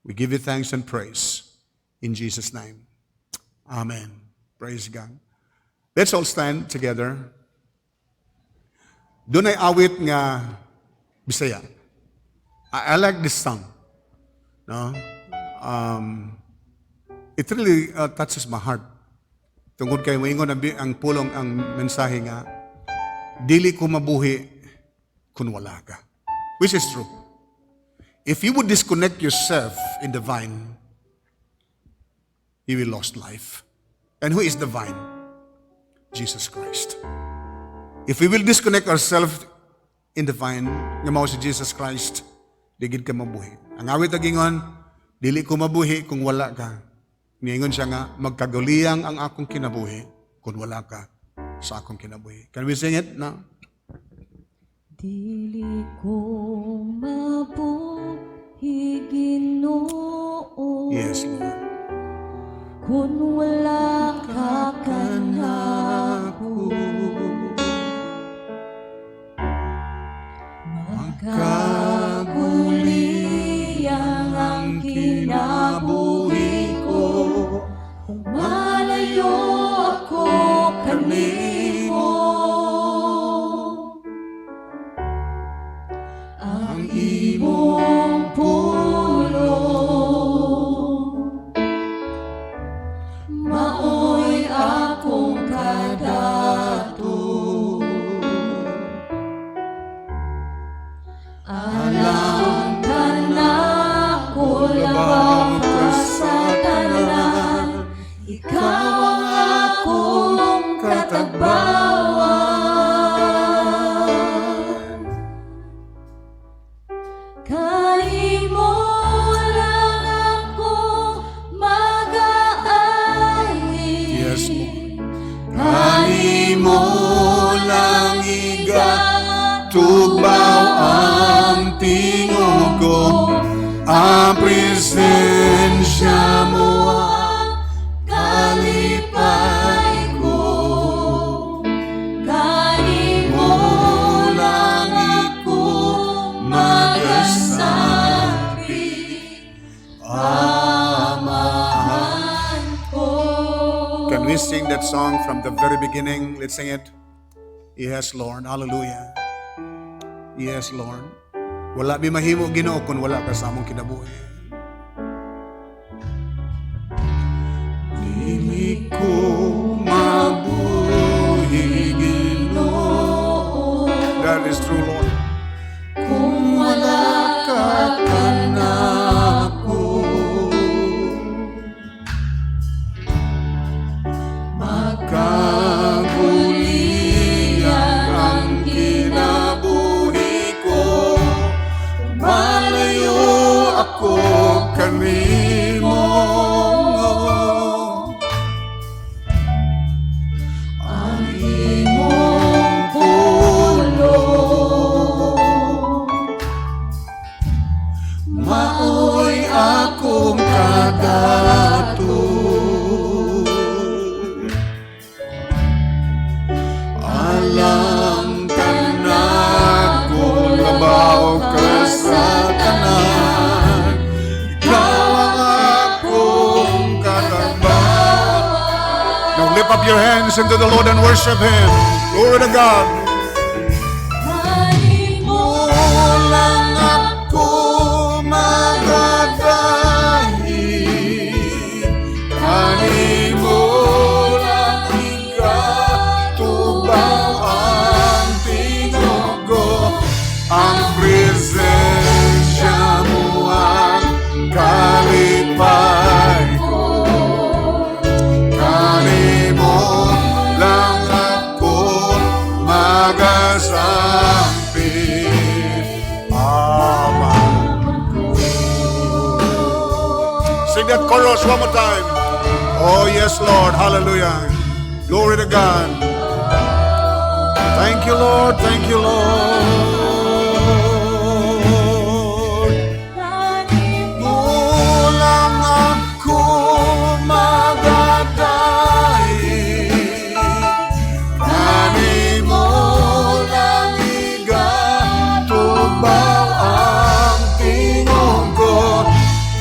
We give you thanks and praise in Jesus' name. Amen. Praise God. Let's all stand together. Doon ay awit nga Bisaya. I like this song. No? It really touches my heart. Tungkol kay moingon ang pulong ang mensahe nga, dili ko mabuhi kun wala ka. Which is true. If you would disconnect yourself in the vine, you will lost life. And who is the vine? Jesus Christ. If we will disconnect ourselves in the vine, nga mao si Jesus Christ, digid ka mabuhi. Ang awit agingon, dili ko mabuhi kung wala ka. Niingon siya nga, magkaguliyang ang akong kinabuhi kung wala ka sa akong kinabuhi. Can we sing it now? Dili ko mabuhi, Ginoo, Yes, Lord. kun wala ka kanako. Magkaguliyang ang kinabuhi ko, kung malayo ako kanimo. Ang imong pulong maoy akong kadato. Alam ka na ko labaw ka sa tanan, ikaw ang akong katagbawan. Kay mo lang ako mag-aali. Yes, Lord. Kay mo lang Tubaw ang tingog ko, ang presensya mo ang kalipay ko. Kay mo lang ako mag-asabi, amahan ko. Can we sing that song from the very beginning? Let's sing it. Yes, Lord. Hallelujah. Yes, Lord. Wala mi mahimo Ginoo kung wala ka sa among kinabuhi. Dili ko mabuhi, Ginoo. That is true, Lord. Kung wala ka kanako, magkaguliyang ang kinabuhi ko, Malayo ako kanimo. ang imong pulong Maoy akong kadato. Alam ka na kung labaw ka sa tanan, ikaw ang akong katagbawan. Now lift up your hands into the Lord and worship Him. Glory to God. Kay mo lang Ako magagahi, that chorus one more time. Oh, yes, Lord. Hallelujah. Glory to God. Thank you, Lord. Thank you, Lord. Mulang ako magdadaig, kanimo lang igatubaw ang tingog ko,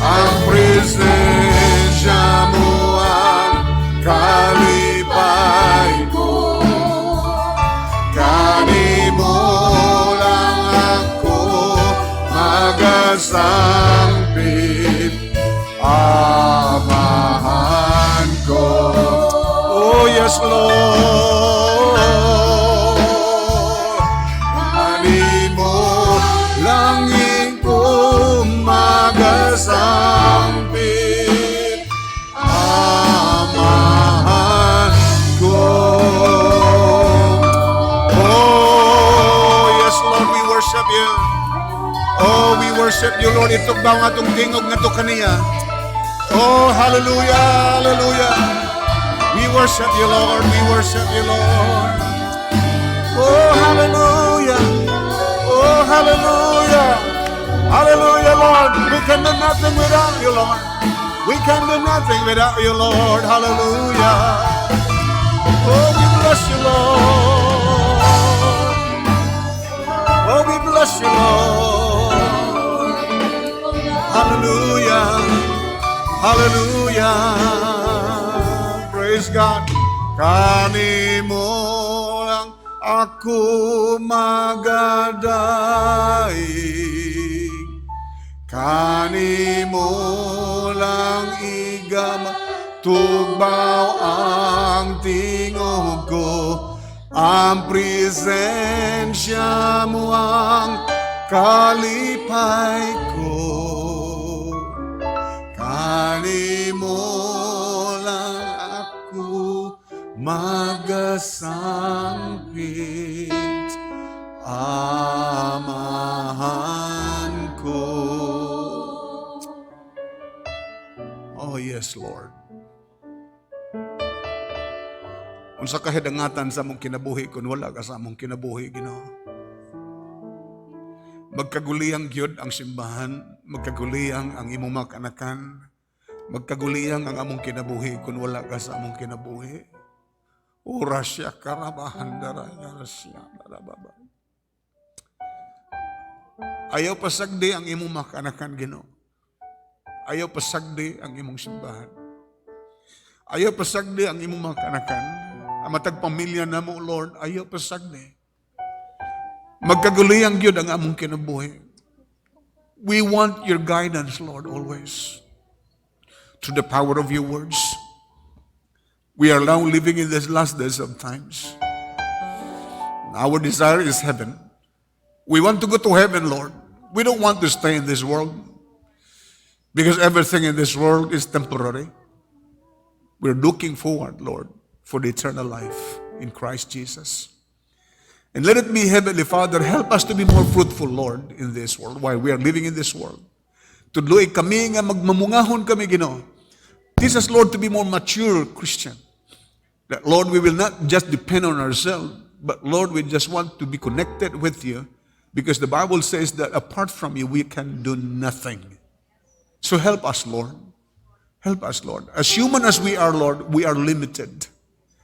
ang presensya mo ang kalipay ko. Kanimo lang ako magasambit, amahan ko. Oh yes, Lord. Kanimo lang ko magasambit, amahan ko. Oh yes, Lord, we worship you. Oh, we worship you, Lord. Ito ba nga itong tingog na ito kaniya? Oh, hallelujah, hallelujah. We worship you, Lord. We worship you, Lord. Oh, hallelujah. Oh, hallelujah. Hallelujah, Lord. We can do nothing without you, Lord. We can do nothing without you, Lord. Hallelujah. Oh, we bless you, Lord. Oh, we bless you, Lord. Hallelujah. Hallelujah. Praise God. Kanimo lang ako magadaig, kanimo lang igama tubaw ang tingog ko, ang presensya mo ang kalipay ko. Kanimo lang ako magasangpit, amahan ko. Oh yes, Lord. Unsa ka hidangatan sa among kinabuhi kung wala ka sa among kinabuhi, Ginoo? Magkaguliyang gyud ang simbahan, magkaguliyang ang imong mga kanakan, magkaguliyang ang among kinabuhi kung wala ka sa among kinabuhi. Orasya karabahan daraya rasya darababa. Ayaw pasagdi ang imong mga kanakan, Ginoo. Ayaw pasagdi ang imong simbahan. Ayaw pasagdi ang imong mga kanakan. Ang matag pamilya na mo, Lord, ayaw pasagdi. Magkaguliyang gyud ang among kinabuhi. We want your guidance, Lord, always. Through the power of your words. We are now living in these last days of times. Our desire is heaven. We want to go to heaven, Lord. We don't want to stay in this world. Because everything in this world is temporary. We're looking forward, Lord, for the eternal life in Christ Jesus. And let it be, Heavenly Father, help us to be more fruitful, Lord, in this world, while we are living in this world. Tudloy kami nga magmamungahon kami, Ginoo. Teach us, Lord, to be more mature Christian. That, Lord, we will not just depend on ourselves, but, Lord, we just want to be connected with you, because the Bible says that apart from you, we can do nothing. So help us, Lord. Help us, Lord. As human as we are, Lord, we are limited.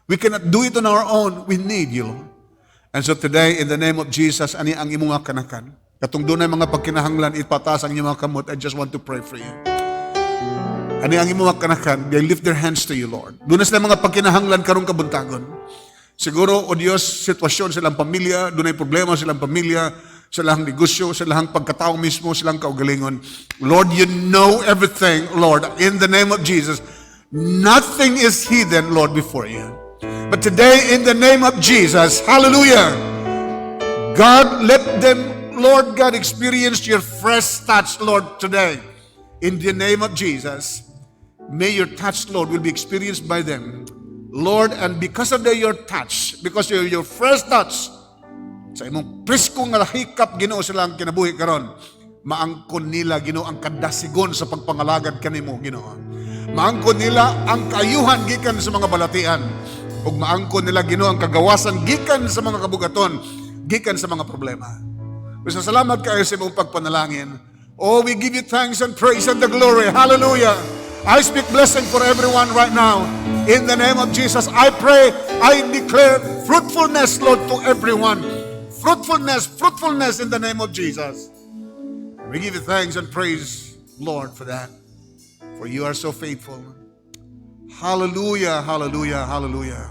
We cannot do it on our own. We need you, Lord. And so today, in the name of Jesus, ani ang imong mga kanakan. Katong dunay mga pagkinahanglan, ipataas ang imong mga kamot. I just want to pray for you. Ani ang imong mga kanakan, they lift their hands to you, Lord. Dunay sila mga pagkinahanglan karong kabuntagon. Siguro, o Diyos, sitwasyon silang pamilya, dunay problema silang pamilya, silang negosyo, silang pagkatao mismo, silang kaugalingon. Lord, you know everything, Lord. In the name of Jesus, nothing is hidden, Lord, before you. But today, in the name of Jesus, hallelujah, God, let them, Lord God, experience your fresh touch, Lord, today. In the name of Jesus, may your touch, Lord, will be experienced by them. Lord, and because of your touch, because of your fresh touch, sa imong presko nga hikap, Ginoo, silang kinabuhi karon, maangkon nila, Ginoo, ang kadasigon sa pagpangalagad kanimo, Ginoo. Maangkon nila ang kaayuhan gikan sa mga balatian. Ug maangkon nila Ginoo ang kagawasan gikan sa mga kabugaton, gikan sa mga problema. Basta salamat kayo sa imong pagpanalangin. Oh, we give you thanks and praise and the glory. Hallelujah. I speak blessing for everyone right now. In the name of Jesus, I pray, I declare fruitfulness, Lord, to everyone. Fruitfulness in the name of Jesus. We give you thanks and praise, Lord, for that. For you are so faithful. Hallelujah, hallelujah, hallelujah.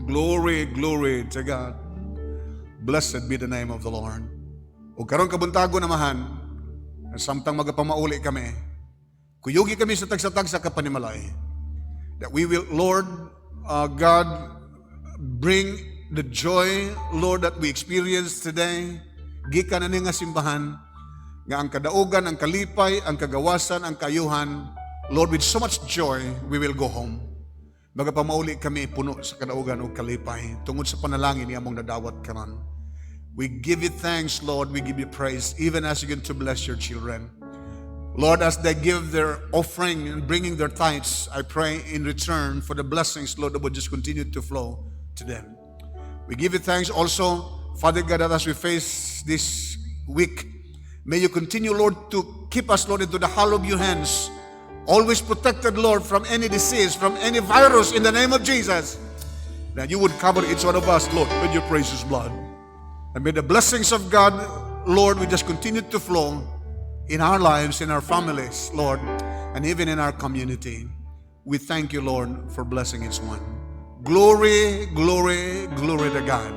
Glory, glory to God. Blessed be the name of the Lord. O karon kabuntago namahan, samtang magapamauli kami, kuyugi kami sa tagsatag sa kapanimalay, that we will, Lord, God, bring the joy, Lord, that we experience today, gikan na nga simbahan, nga ang kadaugan, ang kalipay, ang kagawasan, ang kayuhan, Lord, with so much joy, we will go home. Magapamauli kami puno sa kadaugan o kalipay, tungod sa panalangin ni among nadawat karon. We give you thanks, Lord, we give you praise, even as you're going to bless your children. Lord, as they give their offering and bringing their tithes, I pray in return for the blessings, Lord, that will just continue to flow to them. We give you thanks also, Father God, that as we face this week, may you continue, Lord, to keep us, Lord, into the hollow of your hands. Always protected, Lord, from any disease, from any virus, in the name of Jesus. That you would cover each one of us, Lord, with your precious blood. And may the blessings of God, Lord, we just continue to flow in our lives, in our families, Lord, and even in our community. We thank you, Lord, for blessing each one. Glory, glory, glory to God.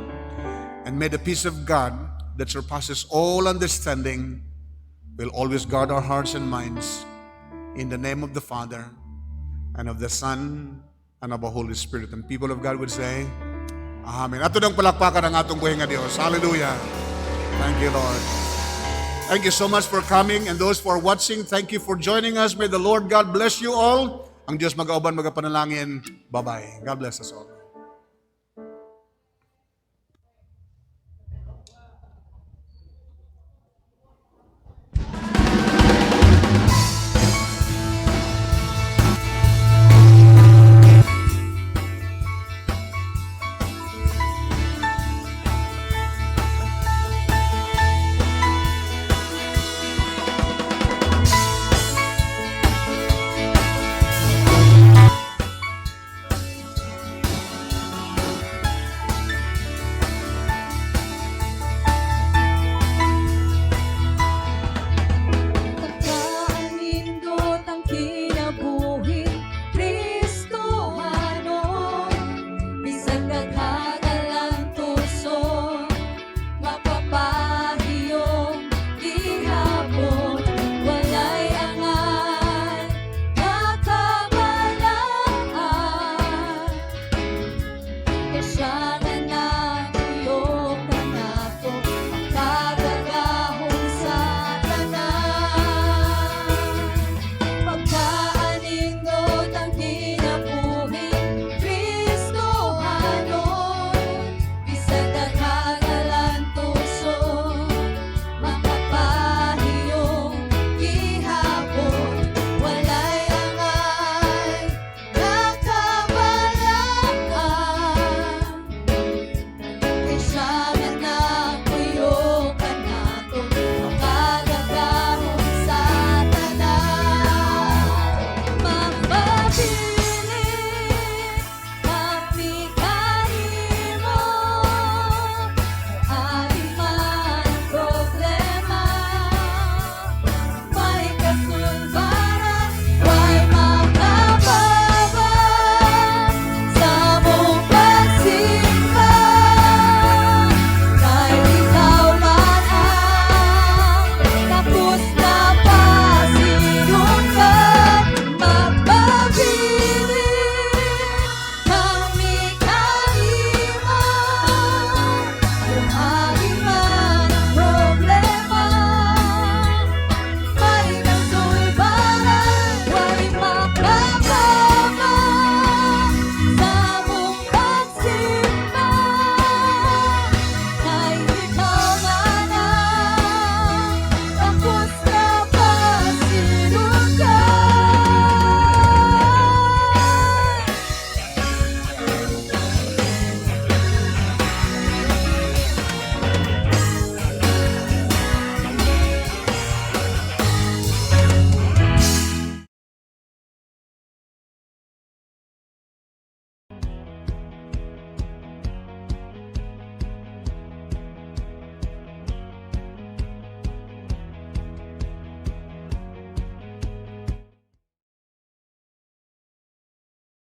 And may the peace of God that surpasses all understanding will always guard our hearts and minds. In the name of the Father, and of the Son, and of the Holy Spirit. And people of God would say, Amen. Ato nang palakpakan ang atong buhay nga Diyos. Hallelujah. Thank you, Lord. Thank you so much for coming, and those who are watching, thank you for joining us. May the Lord God bless you all. Ang Diyos mag-auban, magapanalangin. Bye-bye. God bless us all.